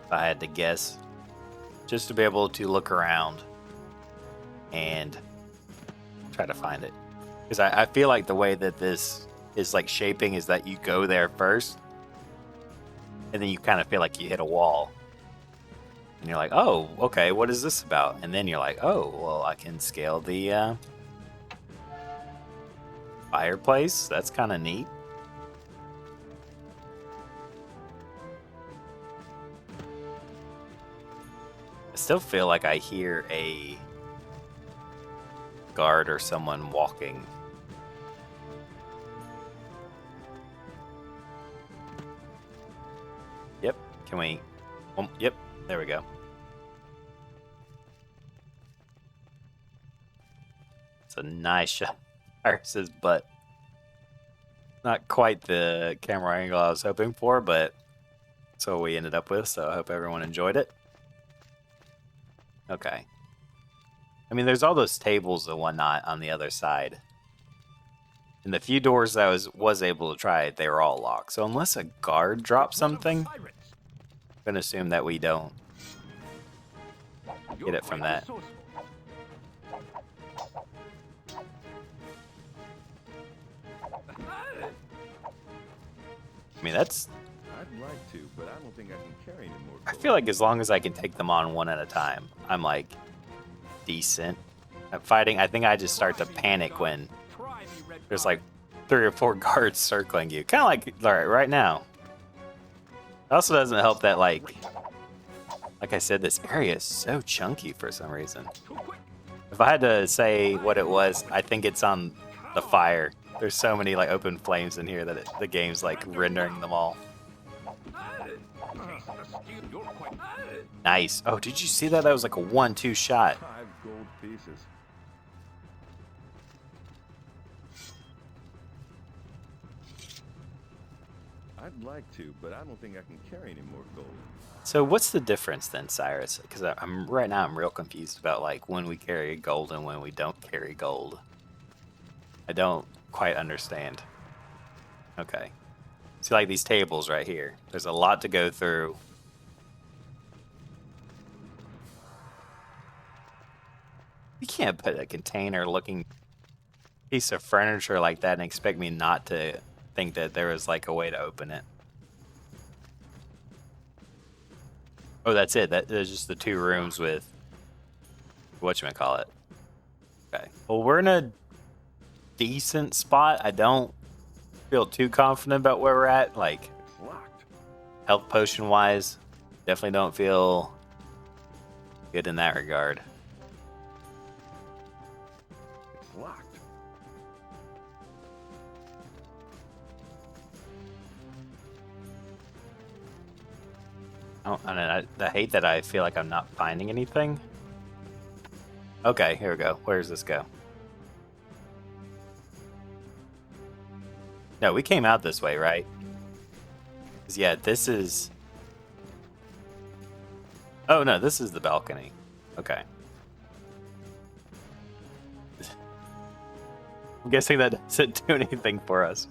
[SPEAKER 1] If I had to guess, just to be able to look around and try to find it. Because I feel like the way that this is like shaping is that you go there first, and then you kind of feel like you hit a wall. And you're like, oh, okay, what is this about? And then you're like, oh, well, I can scale the fireplace. That's kind of neat. I still feel like I hear a guard or someone walking. Yep. Can we? Yep. There we go. It's a nice shot. Cyrus's butt. Not quite the camera angle I was hoping for, but that's what we ended up with. So I hope everyone enjoyed it. Okay. I mean, there's all those tables and whatnot on the other side. And the few doors that I was able to try, they were all locked. So unless a guard drops something, I'm going to assume that we don't get it from that. I mean, that's...
[SPEAKER 2] I'd like to, but I don't think I can carry any more.
[SPEAKER 1] I feel like as long as I can take them on one at a time, I'm like decent at fighting. I think I just start to panic when there's like 3 or 4 guards circling you. Kind of like right now. It also doesn't help that, like I said, this area is so chunky for some reason. If I had to say what it was, I think it's on the fire. There's so many like open flames in here that the game's like rendering them all. Nice. Oh, did you see that? That was like a 1-2 shot.
[SPEAKER 2] 5 gold pieces. I'd like to, but I don't think I can carry any more gold.
[SPEAKER 1] So what's the difference then, Cyrus? Because I'm right now I'm real confused about like when we carry gold and when we don't carry gold. I don't quite understand. Okay. See, like these tables right here. There's a lot to go through. You can't put a container-looking piece of furniture like that and expect me not to think that there was like a way to open it. Oh, that's it. There's just the 2 rooms with whatchamacallit. Okay. Well, we're in a decent spot. I don't feel too confident about where we're at. Like,
[SPEAKER 2] It's locked.
[SPEAKER 1] health potion wise, definitely don't feel good in that regard.
[SPEAKER 2] It's locked.
[SPEAKER 1] I hate that I feel like I'm not finding anything. Okay, here we go. Where does this go? No, we came out this way, right? 'Cause, yeah, this is... Oh, no, this is the balcony. Okay. I'm guessing that doesn't do anything for us.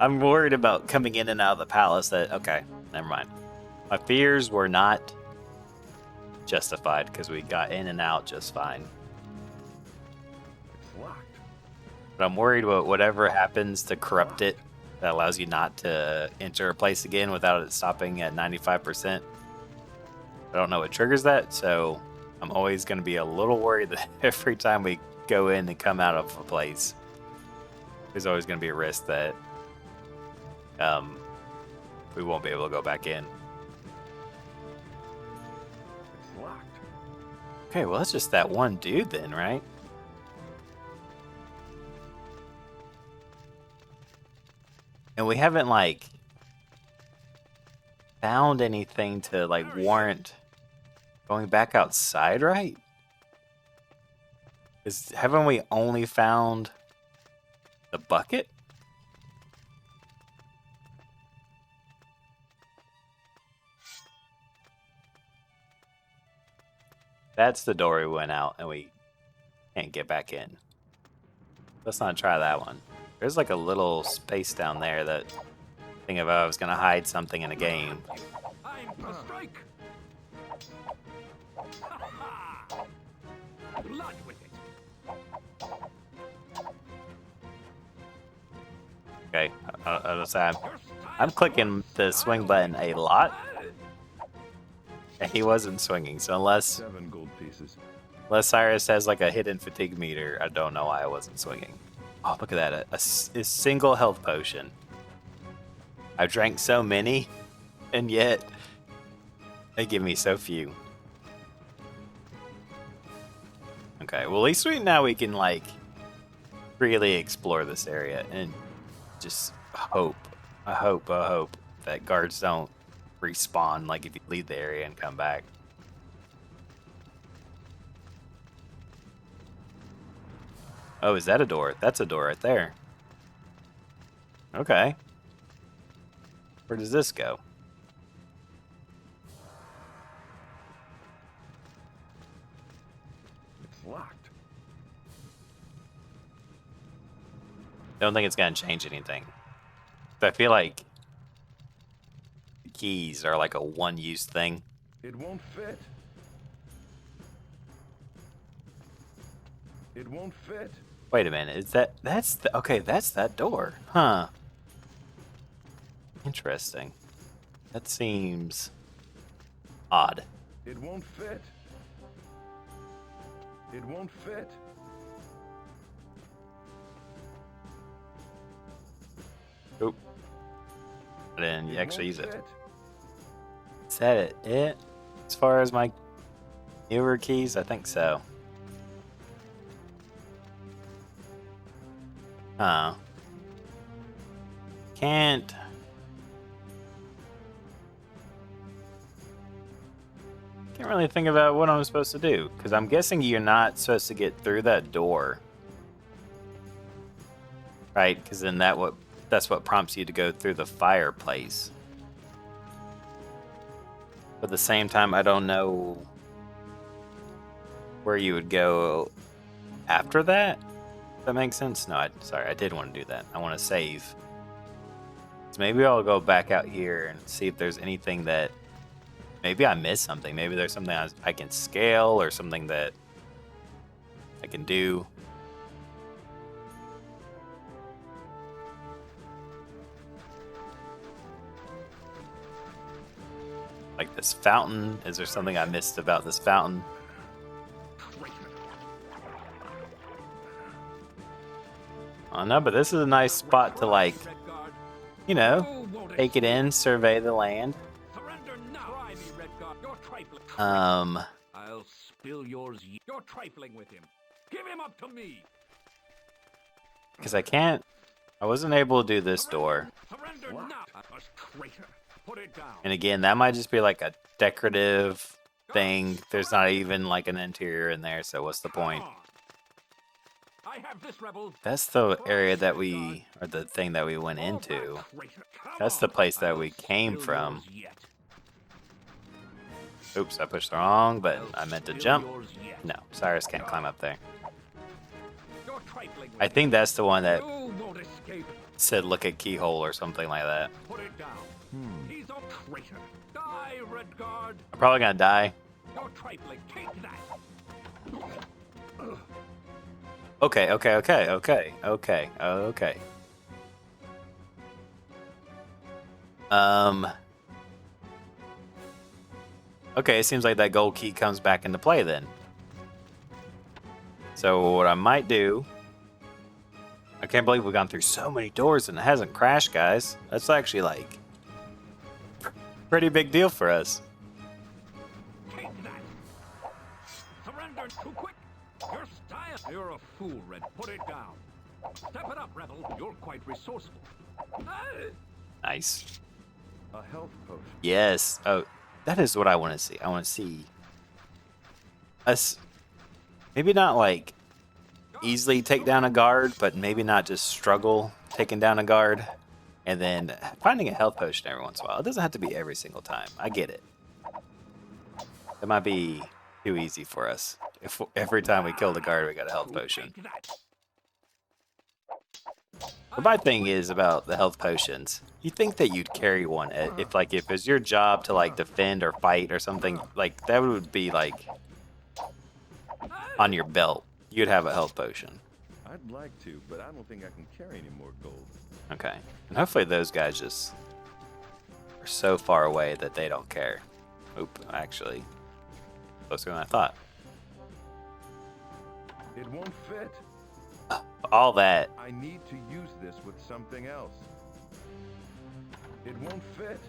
[SPEAKER 1] I'm worried about coming in and out of the palace that... Okay, never mind. My fears were not justified because we got in and out just fine.
[SPEAKER 2] It's locked.
[SPEAKER 1] But I'm worried about whatever happens to corrupt it that allows you not to enter a place again without it stopping at 95%. I don't know what triggers that, so I'm always going to be a little worried that every time we go in and come out of a place, there's always going to be a risk that we won't be able to go back in.
[SPEAKER 2] It's locked.
[SPEAKER 1] Okay, well, that's just that one dude then, right? And we haven't, like, found anything to, like, warrant going back outside, right? Haven't we only found the bucket? That's the door we went out and we can't get back in. Let's not try that one. There's like a little space down there that I think if I was gonna hide something in a game.
[SPEAKER 7] I'm for strike. Blood with it.
[SPEAKER 1] Okay, I'll say I'm clicking the swing button a lot. And he wasn't swinging, so unless
[SPEAKER 2] 7 gold pieces.
[SPEAKER 1] Cyrus has like a hidden fatigue meter, I don't know why I wasn't swinging. Oh, look at that, a single health potion. I've drank so many, and yet they give me so few. Okay, well at least now we can like really explore this area and just hope that guards don't respawn like if you leave the area and come back. Oh, is that a door? That's a door right there. Okay. Where does this go?
[SPEAKER 2] It's locked.
[SPEAKER 1] Don't think it's gonna change anything. But I feel like the keys are like a one-use thing.
[SPEAKER 2] It won't fit. It won't fit.
[SPEAKER 1] Wait a minute, that's that door. Huh. Interesting. That seems odd.
[SPEAKER 2] It won't fit. It won't fit.
[SPEAKER 1] Oop. I didn't actually use it.
[SPEAKER 2] Fit.
[SPEAKER 1] Is that it? As far as my newer keys, I think so. Huh. Can't really think about what I'm supposed to do, because I'm guessing you're not supposed to get through that door. Right? Because then that's what prompts you to go through the fireplace. But at the same time, I don't know where you would go after that. Does that make sense? No, sorry, I did want to do that. I want to save. So maybe I'll go back out here and see if there's anything that... Maybe I missed something. Maybe there's something I can scale or something that I can do. Like this fountain. Is there something I missed about this fountain? Oh no, but this is a nice spot to, like, you know, take it in, survey the land.
[SPEAKER 7] I'll spill yours. You're trifling with him. Give him up to me.
[SPEAKER 1] Because I wasn't able to do this door.
[SPEAKER 7] Surrender now. Traitor. Put it down.
[SPEAKER 1] And again, that might just be like a decorative thing. There's not even like an interior in there, so what's the point?
[SPEAKER 7] I have this rebel.
[SPEAKER 1] That's the area that or the thing that we went into. That's the place that we came from. Oops, I pushed the wrong button. I meant to jump. No, Cyrus can't climb up there. I think that's the one that said look at keyhole or something like that.
[SPEAKER 7] Put it down. He's a traitor. Die, Redguard.
[SPEAKER 1] I'm probably gonna die.
[SPEAKER 7] You're trifling. Take that.
[SPEAKER 1] Okay. Okay, it seems like that gold key comes back into play then. So what I might do... I can't believe we've gone through so many doors and it hasn't crashed, guys. That's actually, like, pretty big deal for us.
[SPEAKER 7] Take that. Surrender too quick. Your style. You're a fool, Red. Put it down. Step it up, rebel. You're quite resourceful.
[SPEAKER 1] Nice.
[SPEAKER 2] A health potion.
[SPEAKER 1] Yes. Oh, that is what I want to see. I want to see us maybe not like easily take down a guard, but maybe not just struggle taking down a guard, and then finding a health potion every once in a while. It doesn't have to be every single time. I get it. It might be too easy for us. If every time we kill the guard, we got a health potion. But my thing is about the health potions. You think that you'd carry one if it's your job to like defend or fight or something, like that would be like on your belt. You'd have a health potion.
[SPEAKER 2] I'd like to, but I don't think I can carry any more gold.
[SPEAKER 1] Okay. And hopefully those guys just are so far away that they don't care. Oop, actually. Closer than I thought.
[SPEAKER 2] It won't fit.
[SPEAKER 1] All that.
[SPEAKER 2] I need to use this with something else. It won't fit.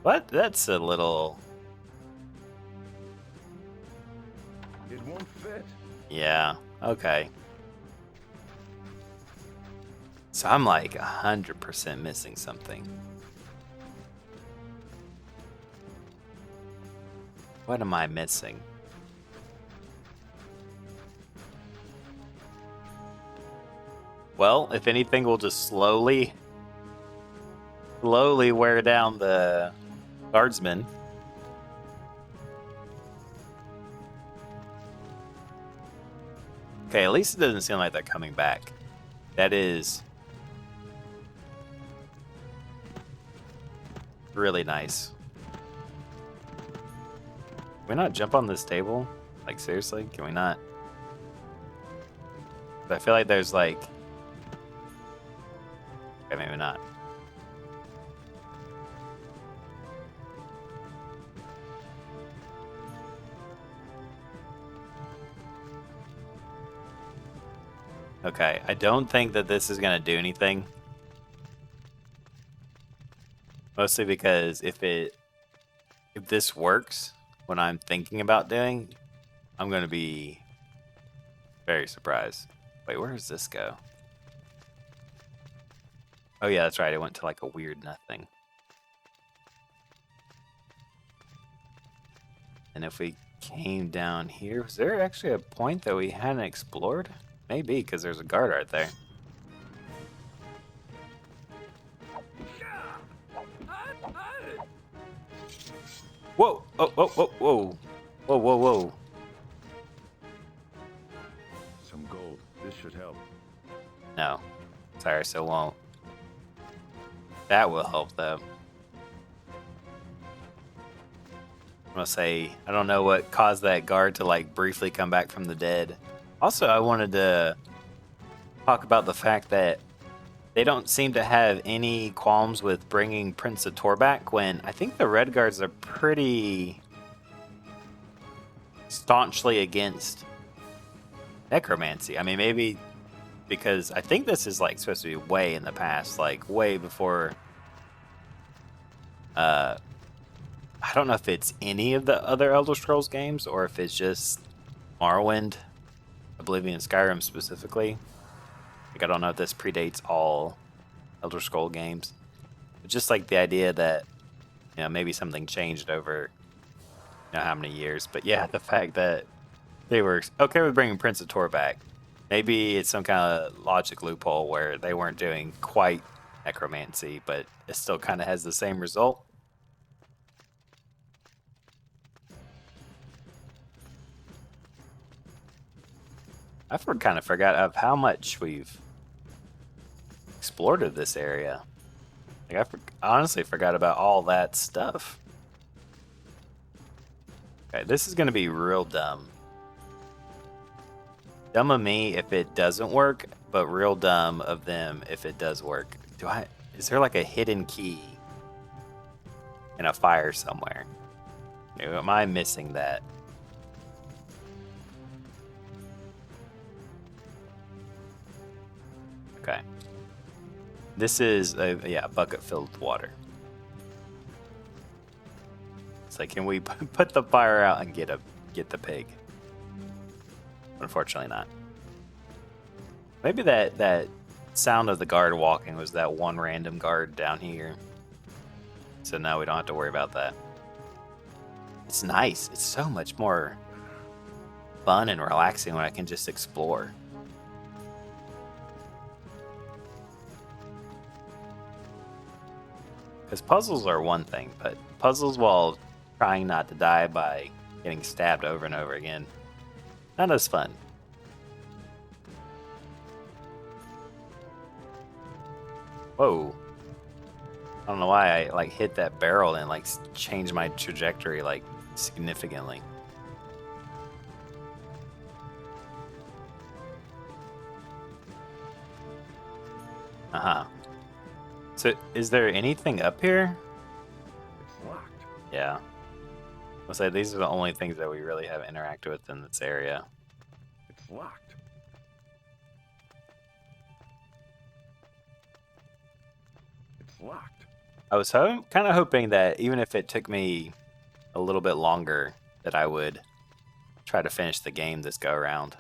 [SPEAKER 1] What? That's a little...
[SPEAKER 2] It won't fit.
[SPEAKER 1] Yeah, okay. So I'm like 100% missing something. What am I missing? Well, if anything, we'll just slowly wear down the guardsmen. Okay, at least it doesn't seem like they're coming back. That is really nice. Can we not jump on this table? Like, seriously? Can we not? But I feel like there's like... Okay, maybe not. Okay, I don't think that this is going to do anything. Mostly because if this works, what I'm thinking about doing, I'm going to be very surprised. Wait, where does this go? Oh yeah, that's right. It went to like a weird nothing. And if we came down here, was there actually a point that we hadn't explored? Maybe, because there's a guard right there. Whoa! Oh, whoa, whoa, whoa. Whoa, whoa, whoa.
[SPEAKER 2] Some gold. This should help.
[SPEAKER 1] No. Cyrus, it won't. That will help, though. I'm gonna say, I don't know what caused that guard to, like, briefly come back from the dead. Also, I wanted to talk about the fact that they don't seem to have any qualms with bringing Prince Sator back when I think the Redguards are pretty staunchly against necromancy. I mean, maybe because I think this is like supposed to be way in the past, like way before. I don't know if it's any of the other Elder Scrolls games or if it's just Morrowind, Oblivion, Skyrim specifically. Like, I don't know if this predates all Elder Scroll games. But just like the idea that, you know, maybe something changed over, you know, how many years. But yeah, the fact that they were okay with bringing Prince of Tor back. Maybe it's some kind of logic loophole where they weren't doing quite necromancy, but it still kind of has the same result. I kind of forgot of how much we've explored of this area. Like I honestly forgot about all that stuff. Okay, this is going to be real dumb. Dumb of me if it doesn't work, but real dumb of them if it does work. Is there like a hidden key in a fire somewhere? Am I missing that? Okay. This is a bucket filled with water. It's like, can we put the fire out and get the pig? Unfortunately not. Maybe that sound of the guard walking was that one random guard down here. So now we don't have to worry about that. It's nice. It's so much more fun and relaxing when I can just explore. Because puzzles are one thing, but puzzles while trying not to die by getting stabbed over and over again, not as fun. Whoa. I don't know why I hit that barrel and changed my trajectory significantly. Uh-huh. So, is there anything up here?
[SPEAKER 2] It's locked.
[SPEAKER 1] Yeah. I'll say these are the only things that we really have interacted with in this area.
[SPEAKER 2] It's locked. It's locked.
[SPEAKER 1] I was kind of hoping that even if it took me a little bit longer, that I would try to finish the game this go around.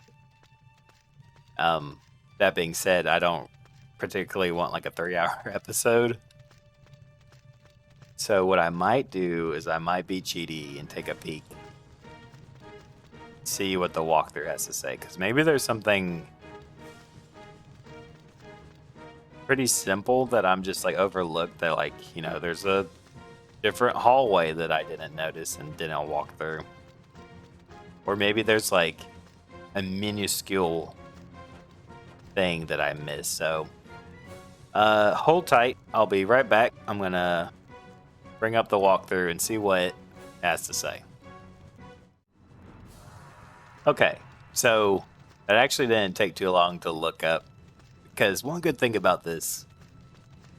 [SPEAKER 1] That being said, I don't particularly want a 3-hour episode. So what I might do is I might be cheaty and take a peek. See what the walkthrough has to say. Because maybe there's something pretty simple that I'm just overlooked, that there's a different hallway that I didn't notice and didn't walk through. Or maybe there's a minuscule thing that I missed. So hold tight. I'll be right back. I'm gonna bring up the walkthrough and see what it has to say. Okay, so it actually didn't take too long to look up, because one good thing about this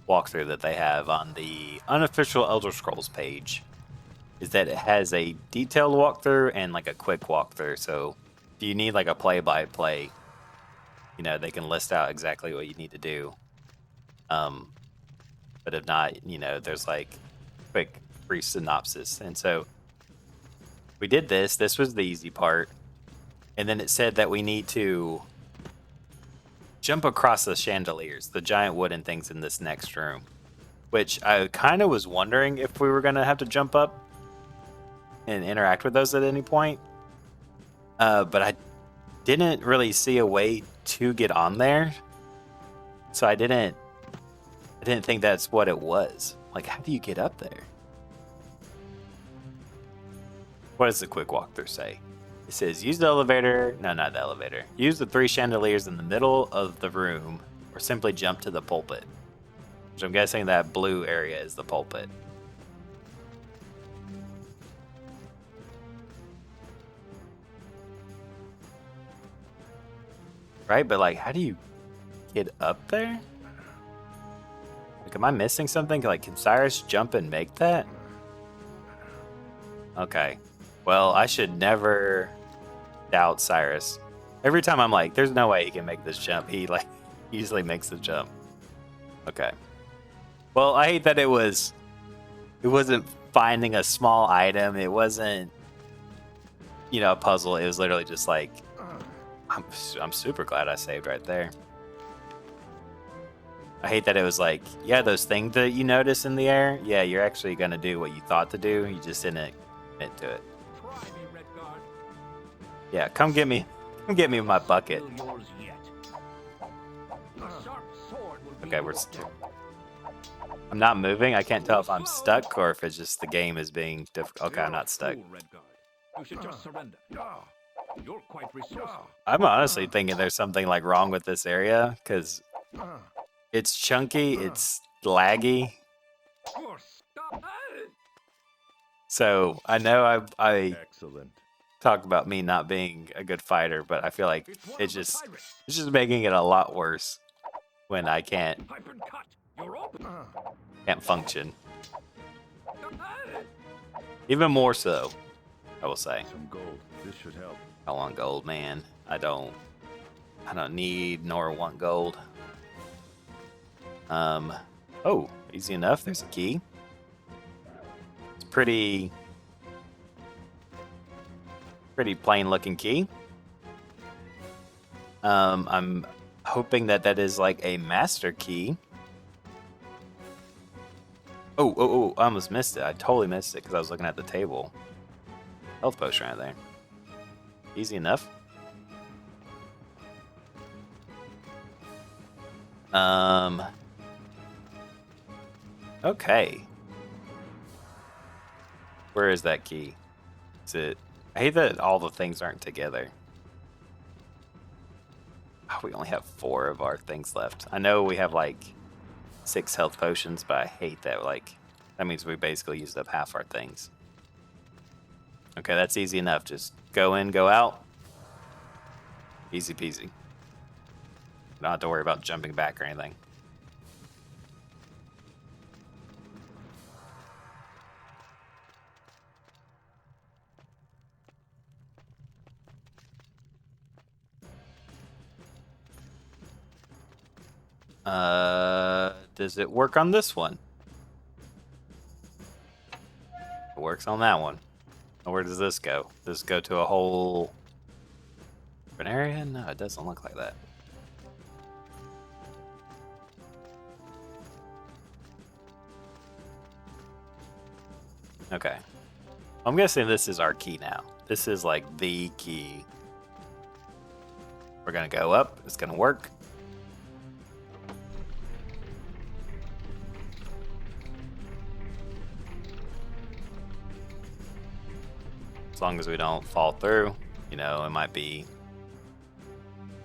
[SPEAKER 1] walkthrough that they have on the unofficial Elder Scrolls page is that it has a detailed walkthrough and a quick walkthrough. So if you need a play-by-play, they can list out exactly what you need to do. But if not, there's quick brief synopsis. And so we did this. This was the easy part. And then it said that we need to jump across the chandeliers, the giant wooden things in this next room, which I kind of was wondering if we were going to have to jump up and interact with those at any point. But I didn't really see a way to get on there. So I didn't think that's what it was. Like, how do you get up there? What does the quick walkthrough say? It says, use the elevator. No, not the elevator. Use the 3 chandeliers in the middle of the room, or simply jump to the pulpit. Which I'm guessing that blue area is the pulpit. Right, but like, how do you get up there? Like, am I missing something? Like, can Cyrus jump and make that? Okay. Well, I should never doubt Cyrus. Every time I'm like, there's no way he can make this jump, he like easily makes the jump. Okay. Well, I hate that it wasn't finding a small item. It wasn't, a puzzle. It was literally just like, I'm super glad I saved right there. I hate that it was like, yeah, those things that you notice in the air, yeah, you're actually going to do what you thought to do. You just didn't commit to it. Yeah, come get me with my bucket. Okay, I'm not moving. I can't tell if I'm stuck or if it's just the game is being difficult. Okay, I'm not stuck.
[SPEAKER 7] You should just surrender. You're quite resourceful.
[SPEAKER 1] I'm honestly thinking there's something like wrong with this area because it's chunky, it's laggy. So I know I
[SPEAKER 2] Excellent.
[SPEAKER 1] talked about me not being a good fighter, but I feel like it's just making it a lot worse when I can't function. Even more so, I will say.
[SPEAKER 2] Some gold. This should help.
[SPEAKER 1] I want gold, man. I don't need nor want gold. Oh, easy enough. There's a key. It's pretty plain looking key. I'm hoping that is like a master key. Oh, I almost missed it. I totally missed it because I was looking at the table. Health potion right there. Easy enough. Okay. Where is that key? Is it... I hate that all the things aren't together. Oh, we only have 4 of our things left. I know we have like 6 health potions, but I hate that. Like, that means we basically used up half our things. Okay, that's easy enough. Just go in, go out. Easy peasy. Don't have to worry about jumping back or anything. Does it work on this one? It works on that one. Where does this go? Does it go to a whole different area? No, it doesn't look like that. Okay. I'm guessing this is our key now. This is like the key. We're gonna go up. It's gonna work. As long as we don't fall through, it might be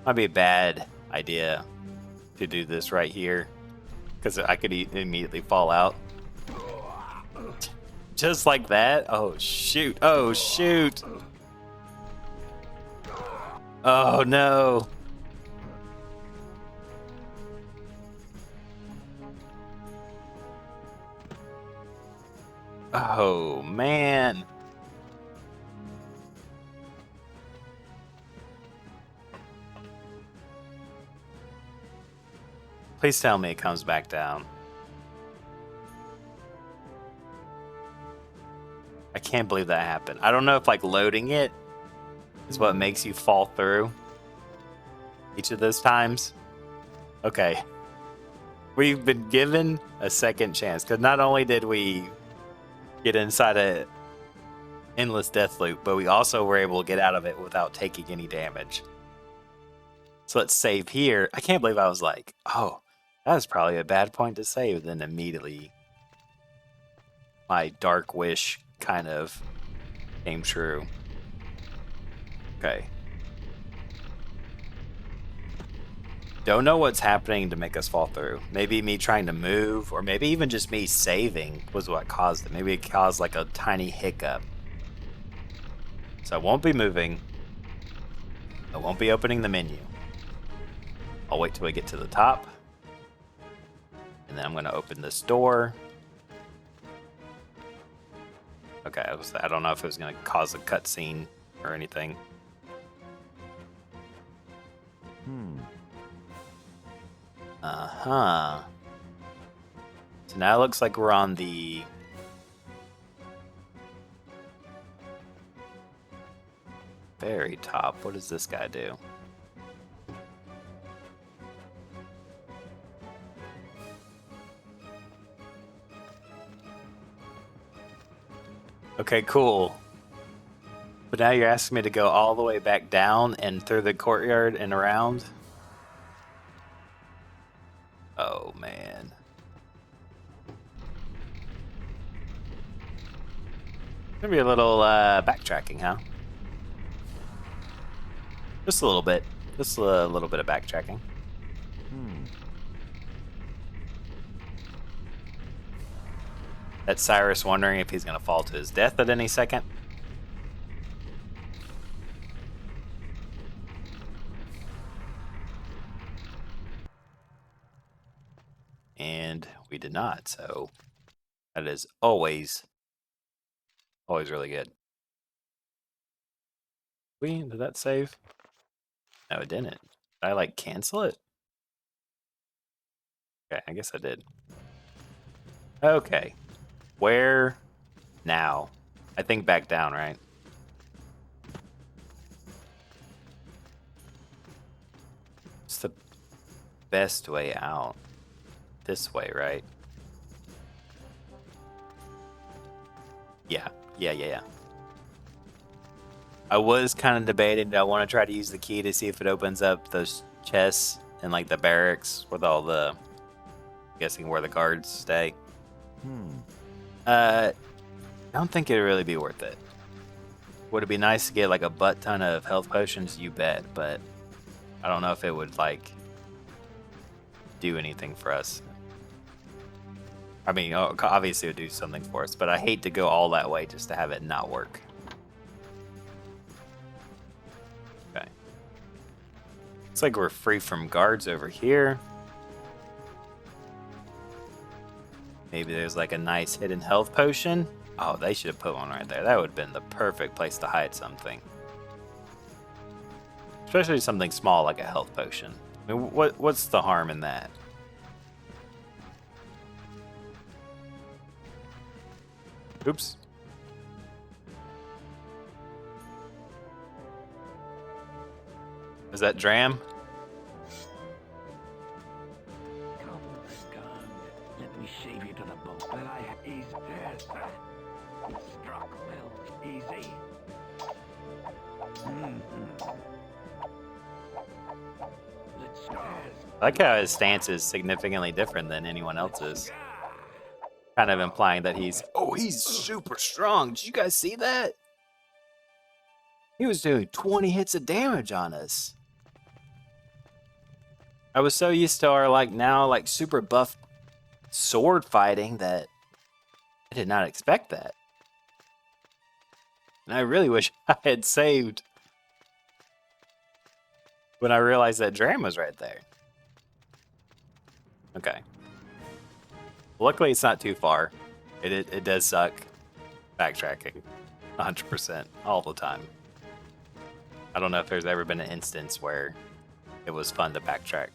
[SPEAKER 1] a bad idea to do this right here because I could immediately fall out. Just like that. Oh shoot. Oh shoot. Oh no. Oh man. Please tell me it comes back down. can't believe that happened. I don't know if like loading it is what makes you fall through each of those times. Okay. We've been given a second chance, because not only did we get inside a endless death loop, but we also were able to get out of it without taking any damage. So let's save here. I can't believe I was like, oh, that was probably a bad point to save. Then immediately my dark wish kind of came true. Okay. Don't know what's happening to make us fall through. Maybe me trying to move, or maybe even just me saving was what caused it. Maybe it caused like a tiny hiccup. So I won't be moving. I won't be opening the menu. I'll wait till we get to the top. And then I'm going to open this door. Okay, I don't know if it was going to cause a cutscene or anything. Uh-huh. So now it looks like we're on the very top. What does this guy do? Okay, cool. But now you're asking me to go all the way back down and through the courtyard and around? Oh, man. Maybe a little backtracking, huh? Just a little bit. Just a little bit of backtracking. That's Cyrus wondering if he's going to fall to his death at any second. And we did not, so that is always really good. Did that save? No, it didn't. Did I like cancel it? Okay, I guess I did. Okay. Where now? I think back down, right? It's the best way out. This way, right? Yeah. I was kind of debating, do I want to try to use the key to see if it opens up those chests in like the barracks with all the, I'm guessing where the guards stay. I don't think it'd really be worth it. Would it be nice to get like a butt ton of health potions? You bet, but I don't know if it would like do anything for us. I mean, obviously it would do something for us, but I hate to go all that way just to have it not work. Okay. Looks like we're free from guards over here. Maybe there's like a nice hidden health potion. Oh, they should have put one right there. That would have been the perfect place to hide something. Especially something small like a health potion. I mean, what's the harm in that? Oops. Is that Dram?
[SPEAKER 8] Let me shave you to the bone. Well, he's dead. He struck well. Easy.
[SPEAKER 1] I like how his stance is significantly different than anyone else's. Kind of implying that he's super strong. Did you guys see that? He was doing 20 hits of damage on us. I was so used to our now super buff sword fighting that I did not expect that. And I really wish I had saved when I realized that Dram was right there. Okay. Luckily, it's not too far. It does suck backtracking 100% all the time. I don't know if there's ever been an instance where it was fun to backtrack.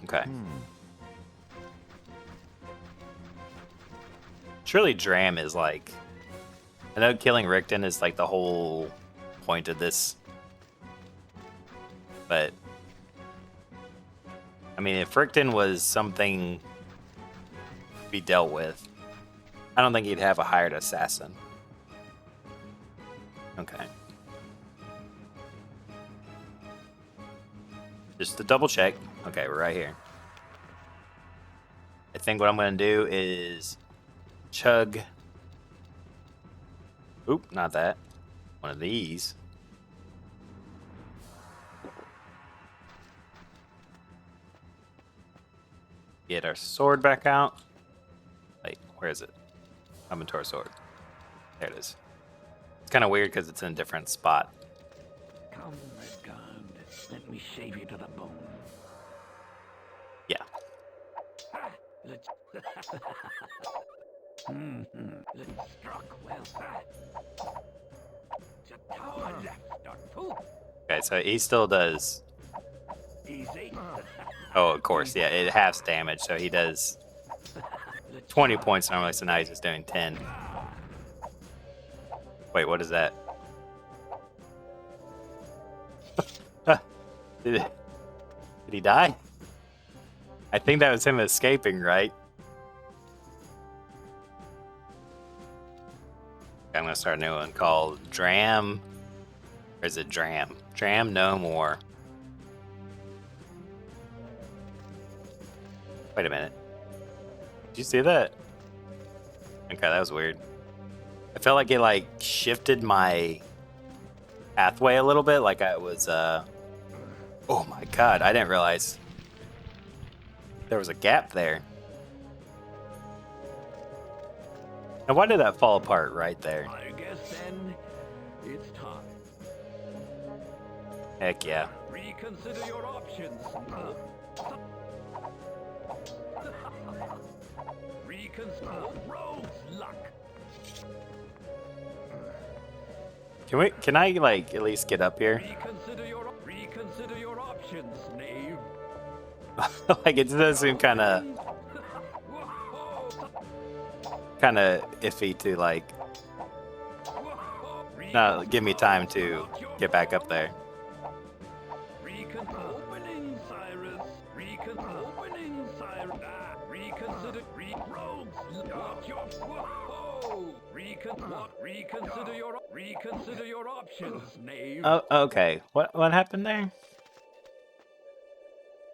[SPEAKER 1] Okay. Surely Dram is like... I know killing Richton is like the whole point of this. But... I mean, if Richton was something to be dealt with, I don't think he'd have a hired assassin. Okay. Just to double check. Okay, we're right here. I think what I'm going to do is chug. Oop, not that. One of these. Get our sword back out. Wait, where is it? Inventory sword. There it is. It's kind of weird because it's in a different spot.
[SPEAKER 8] Come, Redguard. Let me shave you to the bone.
[SPEAKER 1] Yeah.
[SPEAKER 8] Let's... Let's struck well. To tower left, not two.
[SPEAKER 1] Okay, so he still does.
[SPEAKER 8] Easy.
[SPEAKER 1] Oh, of course, yeah, it halves damage, so he does 20 points normally, so now he's just doing 10. Wait, what is that? Did he die? I think that was him escaping, right? Okay, I'm gonna start a new one called Dram. Or is it Dram? Dram no more. Wait a minute. Did you see that? Okay, that was weird. I felt like it like shifted my pathway a little bit, like I was oh my god, I didn't realize there was a gap there. Now why did that fall apart right there?
[SPEAKER 8] I guess then it's time.
[SPEAKER 1] Heck yeah.
[SPEAKER 8] Reconsider your options. Reconsider rogue's luck.
[SPEAKER 1] Can I like at least get up here?
[SPEAKER 8] Reconsider your options, knave.
[SPEAKER 1] Like it does seem kinda iffy to like not give me time to get back up there.
[SPEAKER 8] Opening, Cyrus. Opening, Cyrus. Reconsider. Reconsider your options, knave.
[SPEAKER 1] Oh, okay. What happened there?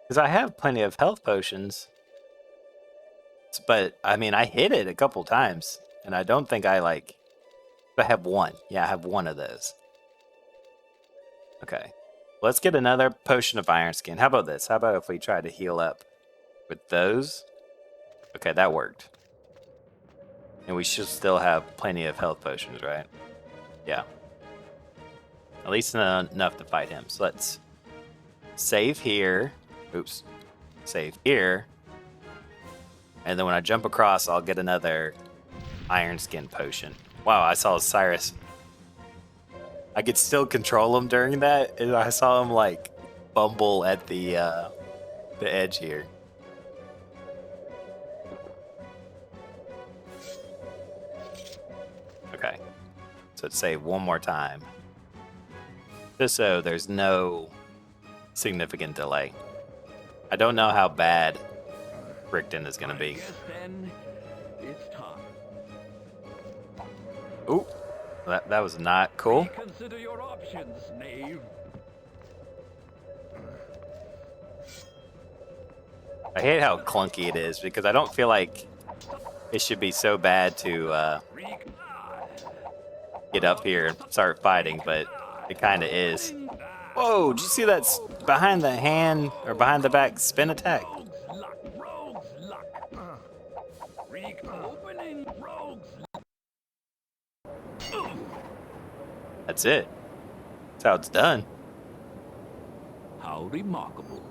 [SPEAKER 1] Because I have plenty of health potions. But, I mean, I hit it a couple times. And I don't think I, like... I have one. Yeah, I have one of those. Okay. Let's get another potion of iron skin. How about this? How about if we try to heal up with those? Okay, that worked. And we should still have plenty of health potions, right? Yeah. At least enough to fight him. So let's save here. Oops. Save here. And then when I jump across, I'll get another iron skin potion. Wow, I saw Cyrus. I could still control him during that. And I saw him like bumble at the edge here. Okay. So let's save one more time. Just so there's no significant delay. I don't know how bad Richton is going to be.
[SPEAKER 8] Guess then it's time.
[SPEAKER 1] Ooh, that was not cool.
[SPEAKER 8] Reconsider your options, knave.
[SPEAKER 1] I hate how clunky it is because I don't feel like it should be so bad to get up here and start fighting, but it kind of is. Whoa, did you see that behind the hand or behind the back spin attack?
[SPEAKER 8] Rogue's luck. Opening rogue's luck.
[SPEAKER 1] That's it. That's how it's done.
[SPEAKER 7] How remarkable.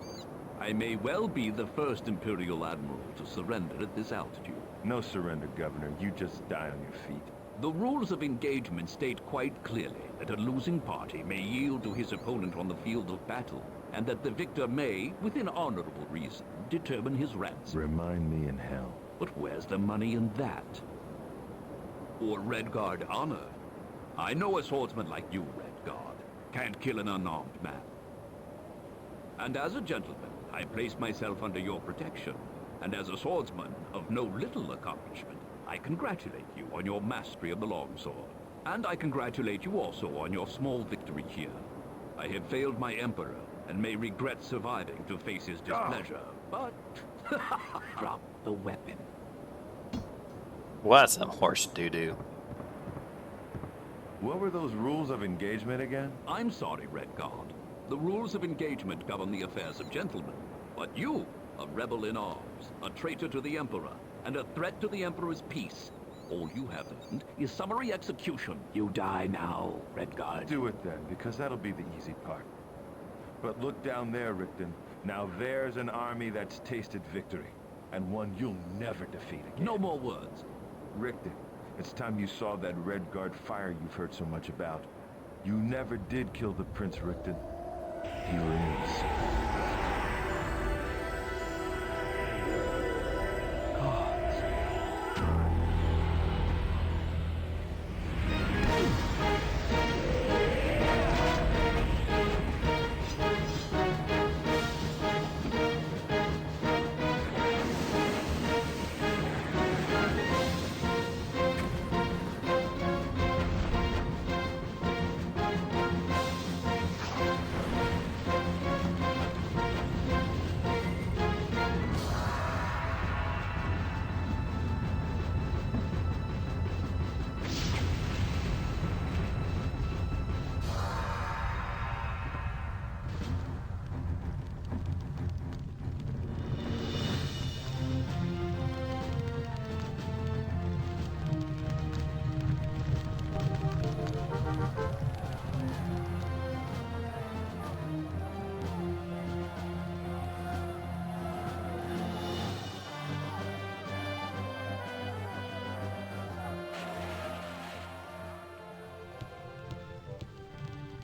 [SPEAKER 7] I may well be the first Imperial Admiral to surrender at this altitude.
[SPEAKER 2] No surrender, Governor. You just die on your feet.
[SPEAKER 7] The rules of engagement state quite clearly that a losing party may yield to his opponent on the field of battle, and that the victor may, within honorable reason, determine his ransom.
[SPEAKER 2] Remind me in hell.
[SPEAKER 7] But where's the money in that? or Redguard honor. I know a swordsman like you, Redguard, can't kill an unarmed man. And as a gentleman, I place myself under your protection. And as a swordsman of no little accomplishment, I congratulate you on your mastery of the longsword. And I congratulate you also on your small victory here. I have failed my Emperor, and may regret surviving to face his displeasure, but... Drop the weapon.
[SPEAKER 1] What some horse doo-doo.
[SPEAKER 2] What were those rules of engagement again?
[SPEAKER 7] I'm sorry, Redguard. The rules of engagement govern the affairs of gentlemen. But you, a rebel in arms, a traitor to the Emperor, and a threat to the Emperor's peace. All you have earned is summary execution.
[SPEAKER 8] You die now, Redguard.
[SPEAKER 2] Do it then, because that'll be the easy part. But look down there, Richton. Now there's an army that's tasted victory, and one you'll never defeat again.
[SPEAKER 7] No more words.
[SPEAKER 2] Richton, it's time you saw that Redguard fire you've heard so much about. You never did kill the Prince, Richton. He lives.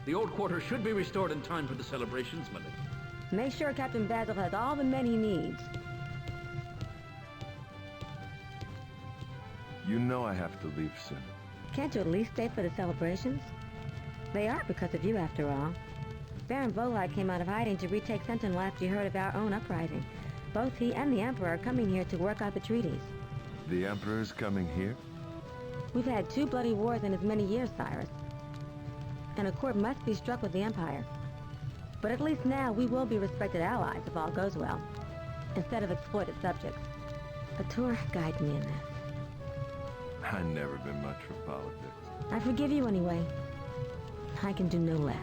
[SPEAKER 4] The old quarter should be restored in time for the celebrations, my lady.
[SPEAKER 6] Make sure Captain Basil has all the men he needs.
[SPEAKER 2] You know I have to leave soon.
[SPEAKER 6] Can't you at least stay for the celebrations? They are because of you, after all. Baron Volai came out of hiding to retake Sentinel after he heard of our own uprising. Both he and the Emperor are coming here to work out the treaties.
[SPEAKER 2] The Emperor's coming here?
[SPEAKER 6] We've had 2 bloody wars in as many years, Cyrus. And a court must be struck with the Empire. But at least now we will be respected allies if all goes well, instead of exploited subjects. A tour guide me in this.
[SPEAKER 2] I've never been much for politics.
[SPEAKER 6] I forgive you anyway. I can do no less.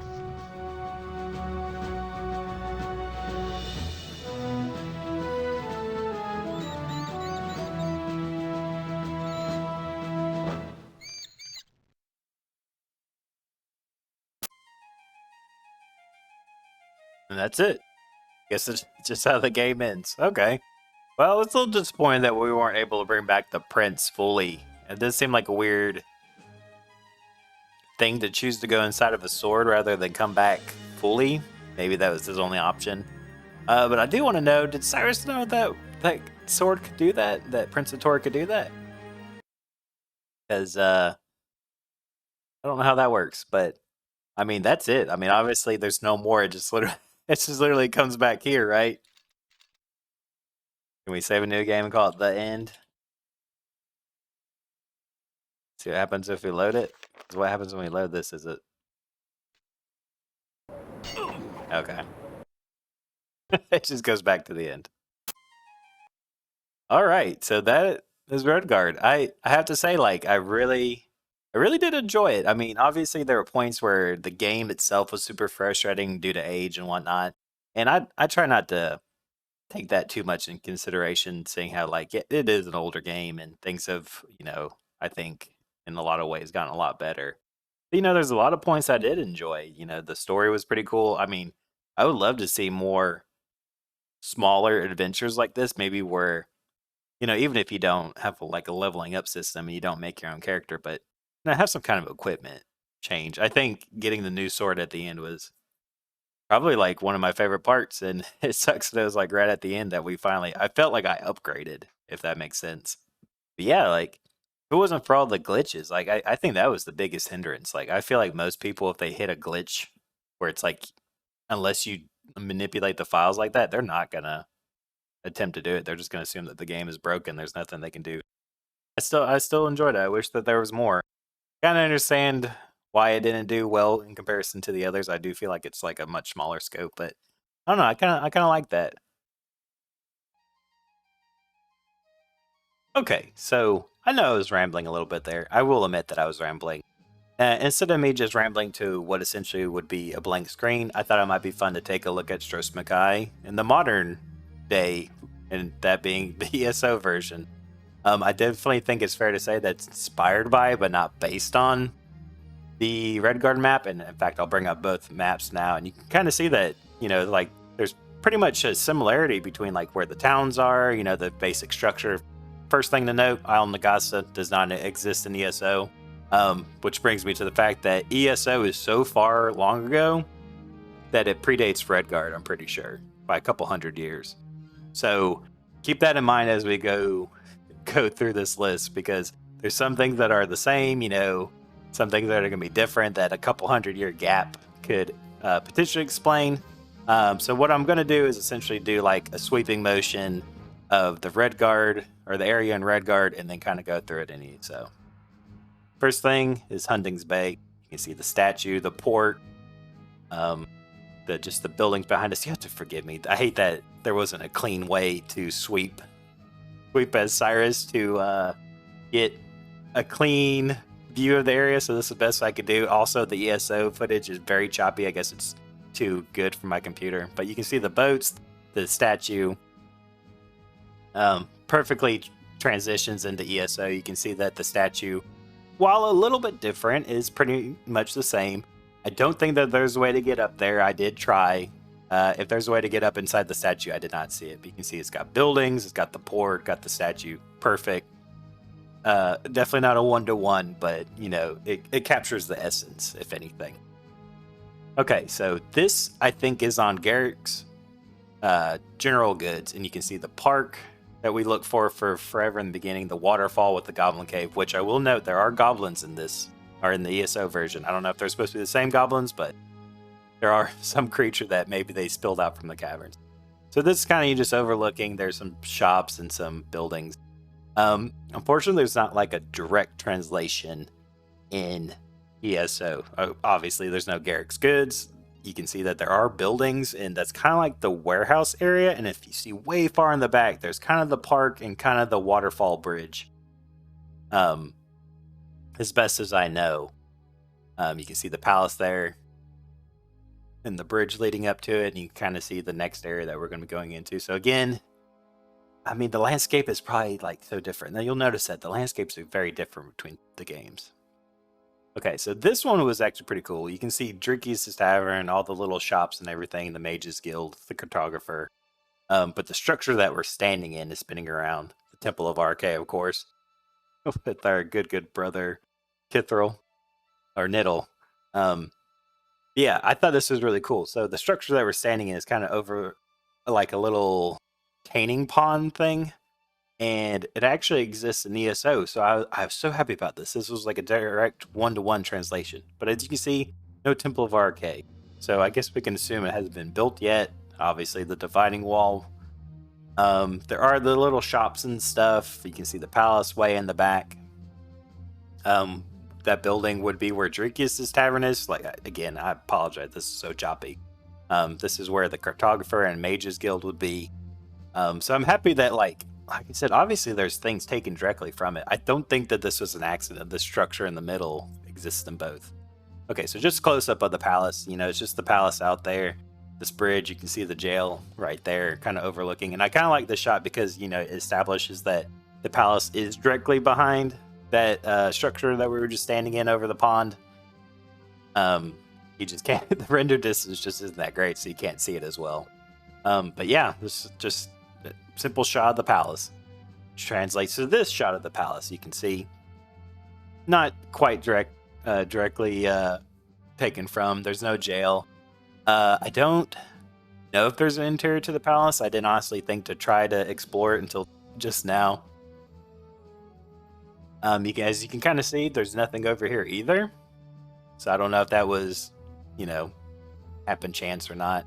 [SPEAKER 1] And that's it. Guess it's just how the game ends. Okay. Well, it's a little disappointing that we weren't able to bring back the prince fully. It does seem like a weird thing to choose to go inside of a sword rather than come back fully. Maybe that was his only option. But I do want to know, did Cyrus know that that sword could do that? That Prince of Tor could do that? Because I don't know how that works, but I mean, that's it. I mean, obviously there's no more. It just literally comes back here, right? Can we save a new game and call it The End? See what happens if we load it? 'Cause what happens when we load this, is it? Okay. It just goes back to the end. Alright, so that is Redguard. I have to say, like, I really did enjoy it. I mean, obviously there were points where the game itself was super frustrating due to age and whatnot. And I try not to take that too much in consideration, seeing how, like, it is an older game and things have, I think in a lot of ways gotten a lot better. But, there's a lot of points I did enjoy. The story was pretty cool. I mean, I would love to see more smaller adventures like this, maybe where, even if you don't have like a leveling up system and you don't make your own character, but have some kind of equipment change. I think getting the new sword at the end was probably like one of my favorite parts, and it sucks that it was like right at the end that I felt like I upgraded, if that makes sense. But yeah, like it wasn't for all the glitches, like I think that was the biggest hindrance. Like I feel like most people, if they hit a glitch where it's like, unless you manipulate the files like that, they're not gonna attempt to do it. They're just gonna assume that the game is broken. There's nothing they can do. I still enjoyed it. I wish that there was more. Kind of understand why it didn't do well in comparison to the others. I do feel like it's like a much smaller scope, but I don't know. I kind of like that. Okay, so I know I was rambling a little bit there. I will admit that I was rambling. Instead of me just rambling to what essentially would be a blank screen, I thought it might be fun to take a look at Stros M'Kai in the modern day, and that being the ESO version. I definitely think it's fair to say that's inspired by, but not based on, the Redguard map. And in fact, I'll bring up both maps now, and you can kind of see that, like there's pretty much a similarity between like where the towns are, the basic structure. First thing to note, Isle Nagasa does not exist in ESO, which brings me to the fact that ESO is so far long ago that it predates Redguard, I'm pretty sure, by a couple hundred years. So keep that in mind as we go through this list, because there's some things that are the same, some things that are going to be different that a couple 100-year gap could potentially explain. So what I'm going to do is essentially do like a sweeping motion of the Redguard, or the area in Redguard, and then kind of go through it in ESO. First thing is Hunding's Bay. You can see the statue, the port, just the buildings behind us. You have to forgive me. I hate that there wasn't a clean way to sweep as Cyrus to get a clean view of the area, so this is the best I could do. Also, the ESO footage is very choppy. I guess it's too good for my computer. But you can see the boats, the statue, perfectly transitions into ESO. You can see that the statue, while a little bit different, is pretty much the same. I don't think that there's a way to get up there. I did try. If there's a way to get up inside the statue, I did not see it. But you can see it's got buildings, it's got the port, got the statue. Perfect. Definitely not a one-to-one, but, it captures the essence, if anything. Okay, so this, I think, is on Garrick's general goods, and you can see the park that we look for forever in the beginning, the waterfall with the goblin cave, which I will note there are goblins in this, or in the ESO version. I don't know if they're supposed to be the same goblins, but there are some creature that maybe they spilled out from the caverns. So this is kind of you just overlooking. There's some shops and some buildings. Unfortunately, there's not like a direct translation in ESO. Obviously, there's no Garrick's goods. You can see that there are buildings, and that's kind of like the warehouse area. And if you see way far in the back, there's kind of the park and kind of the waterfall bridge. As best as I know, you can see the palace there and the bridge leading up to it, and you can kind of see the next area that we're going to be going into. So again, I mean, the landscape is probably like so different. Now you'll notice that the landscapes are very different between the games. Okay, so this one was actually pretty cool. You can see Drinky's Tavern, all the little shops and everything, the Mages Guild, the Cartographer. But the structure that we're standing in is spinning around. The Temple of RK, of course, with our good brother, Kithril, or Niddle. Yeah, I thought this was really cool. So the structure that we're standing in is kind of over like a little tanning pond thing. And it actually exists in ESO, so I was so happy about this. This was like a direct one-to-one translation. But as you can see, no Temple of RK. So I guess we can assume it hasn't been built yet. Obviously, the dividing wall. There are the little shops and stuff. You can see the palace way in the back. That building would be where Drinkius' Tavern is. Like, again, I apologize. This is so choppy. This is where the Cartographer and Mages Guild would be. So I'm happy that, like I said, obviously there's things taken directly from it. I don't think that this was an accident. The structure in the middle exists in both. Okay, so just close up of the palace. It's just the palace out there. This bridge, you can see the jail right there, kind of overlooking. And I kind of like this shot because, it establishes that the palace is directly behind that structure that we were just standing in over the pond. You just can't, the render distance just isn't that great, so you can't see it as well. But yeah, this is just simple shot of the palace, which translates to this shot of the palace. You can see not quite directly taken from. There's no jail. I don't know if there's an interior to the palace. I didn't honestly think to try to explore it until just now. As you can kind of see, there's nothing over here either. So I don't know if that was, happen chance or not.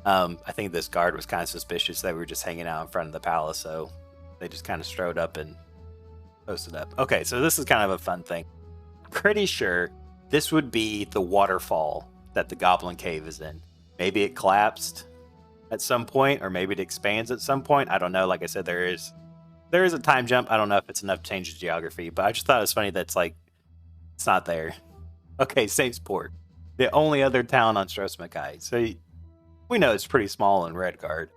[SPEAKER 1] I think this guard was kind of suspicious that we were just hanging out in front of the palace, so they just kind of strode up and posted up. Okay, so this is kind of a fun thing. Pretty sure this would be the waterfall that the Goblin Cave is in. Maybe it collapsed at some point, or maybe it expands at some point. I don't know. Like I said, there is a time jump. I don't know if it's enough to change the geography, but I just thought it was funny that's like, it's not there. Okay, Saintsport, the only other town on Stros M'Kai. So we know it's pretty small in Redguard.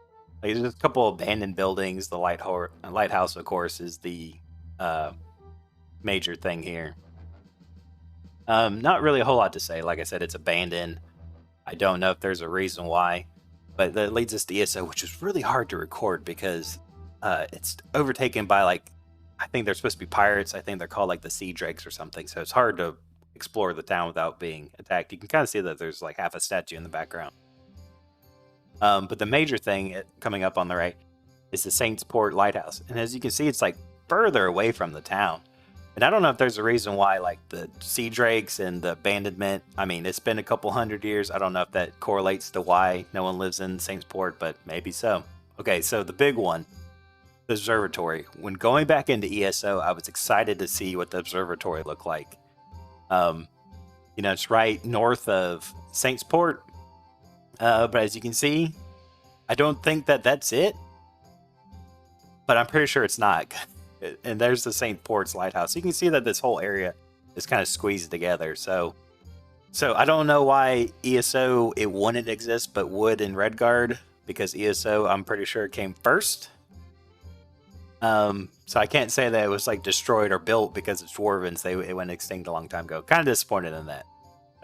[SPEAKER 1] Like, there's a couple of abandoned buildings. The lighthouse, of course, is the major thing here. Not really a whole lot to say. Like I said, it's abandoned. I don't know if there's a reason why, but that leads us to Iszara, which is really hard to record because it's overtaken by, like, I think they're supposed to be pirates. I think they're called like the Sea Drakes or something. So it's hard to explore the town without being attacked. You can kind of see that there's like half a statue in the background. But the major thing coming up on the right is the Saintsport Lighthouse. And as you can see, it's like further away from the town. And I don't know if there's a reason why, like the Sea Drakes and the abandonment. I mean, it's been a couple hundred years. I don't know if that correlates to why no one lives in Saintsport, but maybe so. Okay, so the big one, the observatory. When going back into ESO, I was excited to see what the observatory looked like. It's right north of Saintsport. But as you can see, I don't think that that's it. But I'm pretty sure it's not. And there's the St. Port's Lighthouse. You can see that this whole area is kind of squeezed together. So I don't know why ESO, it wouldn't exist, but would in Redguard. Because ESO, I'm pretty sure, came first. So I can't say that it was like destroyed or built because it's dwarvens. It went extinct a long time ago. Kind of disappointed in that.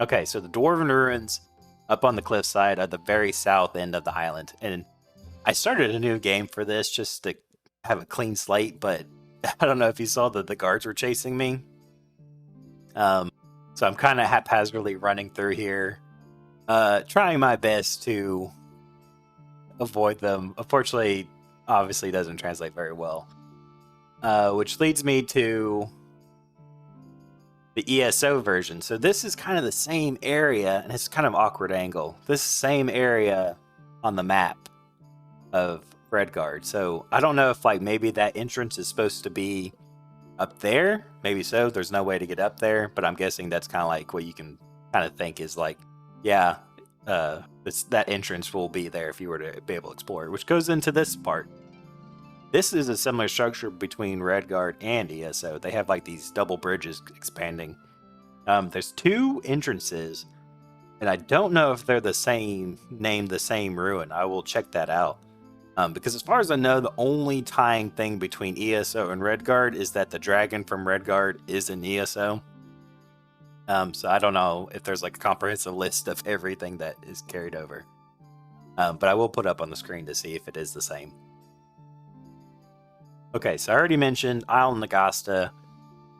[SPEAKER 1] Okay, so the dwarven ruins up on the cliffside at the very south end of the island. And I started a new game for this just to have a clean slate, but I don't know if you saw that the guards were chasing me. So I'm kind of haphazardly running through here, trying my best to avoid them. Unfortunately, obviously doesn't translate very well. Which leads me to the ESO version. So this is kind of the same area, and it's kind of awkward angle. This same area on the map of Redguard. So I don't know if like maybe that entrance is supposed to be up there. Maybe so. There's no way to get up there, but I'm guessing that's kind of like what you can kind of think is like, yeah, that entrance will be there if you were to be able to explore it, which goes into this part. This is a similar structure between Redguard and ESO. They have like these double bridges expanding. There's two entrances, and I don't know if they're the same, named the same ruin. I will check that out. Because as far as I know, the only tying thing between ESO and Redguard is that the dragon from Redguard is in ESO. So I don't know if there's like a comprehensive list of everything that is carried over. But I will put up on the screen to see if it is the same. Okay, so I already mentioned Isle Nagasta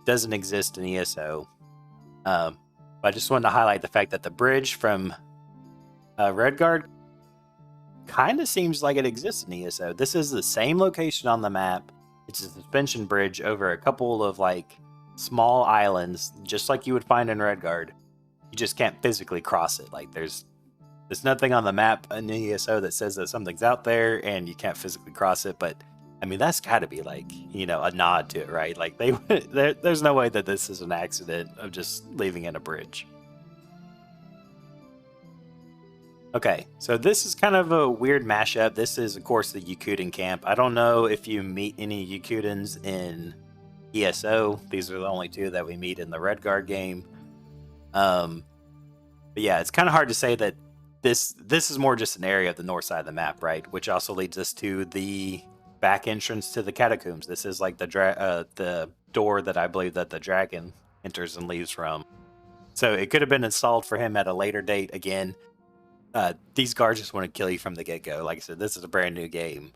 [SPEAKER 1] doesn't exist in ESO. But I just wanted to highlight the fact that the bridge from Redguard kind of seems like it exists in ESO. This is the same location on the map. It's a suspension bridge over a couple of like small islands, just like you would find in Redguard. You just can't physically cross it. Like there's nothing on the map in ESO that says that something's out there and you can't physically cross it, but I mean, that's got to be like, a nod to it, right? Like there's no way that this is an accident of just leaving in a bridge. Okay, so this is kind of a weird mashup. This is, of course, the Yakuten camp. I don't know if you meet any Yakutens in ESO. These are the only two that we meet in the Redguard game. But yeah, it's kind of hard to say that this is more just an area of the north side of the map, right? Which also leads us to the back entrance to the catacombs. This is like the door that I believe that the dragon enters and leaves from. So it could have been installed for him at a later date. Again, these guards just want to kill you from the get-go. Like I said, this is a brand new game,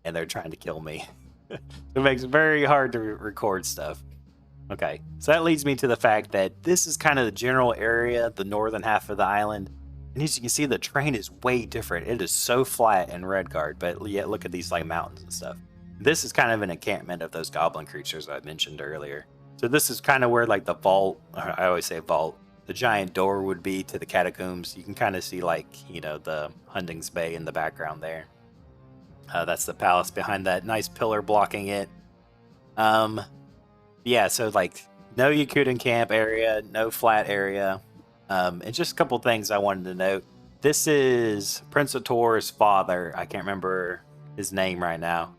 [SPEAKER 1] and they're trying to kill me. It makes it very hard to record stuff. Okay, so that leads me to the fact that this is kind of the general area, the northern half of the island. And as you can see, the terrain is way different. It is so flat in Redguard, but yet look at these like mountains and stuff. This is kind of an encampment of those goblin creatures I mentioned earlier. So this is kind of where like the vault, or I always say vault, the giant door would be to the catacombs. You can kind of see like, you know, the Hunding's Bay in the background there. That's the palace behind that nice pillar blocking it. Yeah, so like no Yakuten camp area, no flat area. And just a couple things I wanted to note. This is Prince Ator's father. I can't remember his name right now.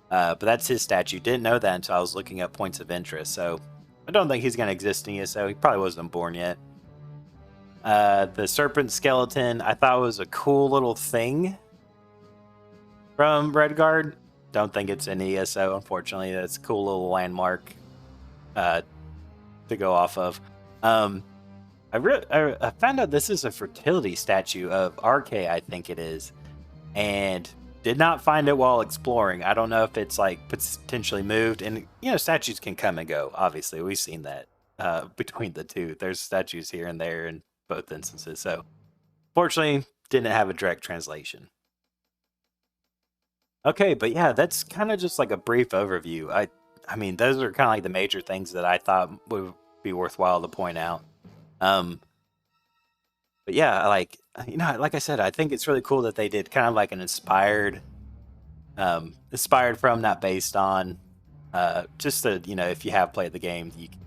[SPEAKER 1] But that's his statue. Didn't know that until I was looking up points of interest. So I don't think he's going to exist in ESO. He probably wasn't born yet. The serpent skeleton, I thought was a cool little thing from Redguard. Don't think it's in ESO, unfortunately. That's a cool little landmark to go off of. I found out this is a fertility statue of RK, I think it is. And did not find it while exploring. I don't know if it's like potentially moved. And, you know, statues can come and go. Obviously, we've seen that between the two. There's statues here and there in both instances. So, fortunately, didn't have a direct translation. Okay, but yeah, that's kind of just like a brief overview. I mean, those are kind of like the major things that I thought would be worthwhile to point out. But yeah, like, you know, like I said, I think it's really cool that they did kind of like an inspired from, not based on, just that, you know, if you have played the game, you can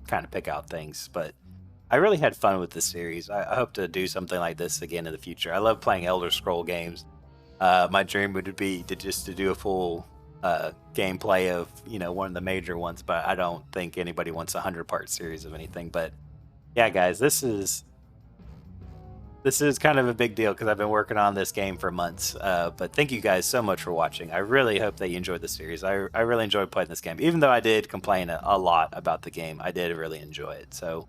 [SPEAKER 1] kind of pick out things. But I really had fun with this series. I hope to do something like this again in the future. I love playing Elder Scroll games. My dream would be to do a full gameplay of, you know, one of the major ones, but I don't think anybody wants a 100-part series of anything. But yeah, guys, this is kind of a big deal because I've been working on this game for months. But thank you guys so much for watching. I really hope that you enjoyed the series. I really enjoyed playing this game. Even though I did complain a lot about the game, I did really enjoy it. So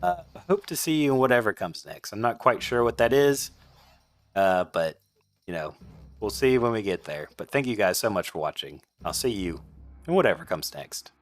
[SPEAKER 1] hope to see you in whatever comes next. I'm not quite sure what that is, but, you know, we'll see when we get there. But thank you guys so much for watching. I'll see you in whatever comes next.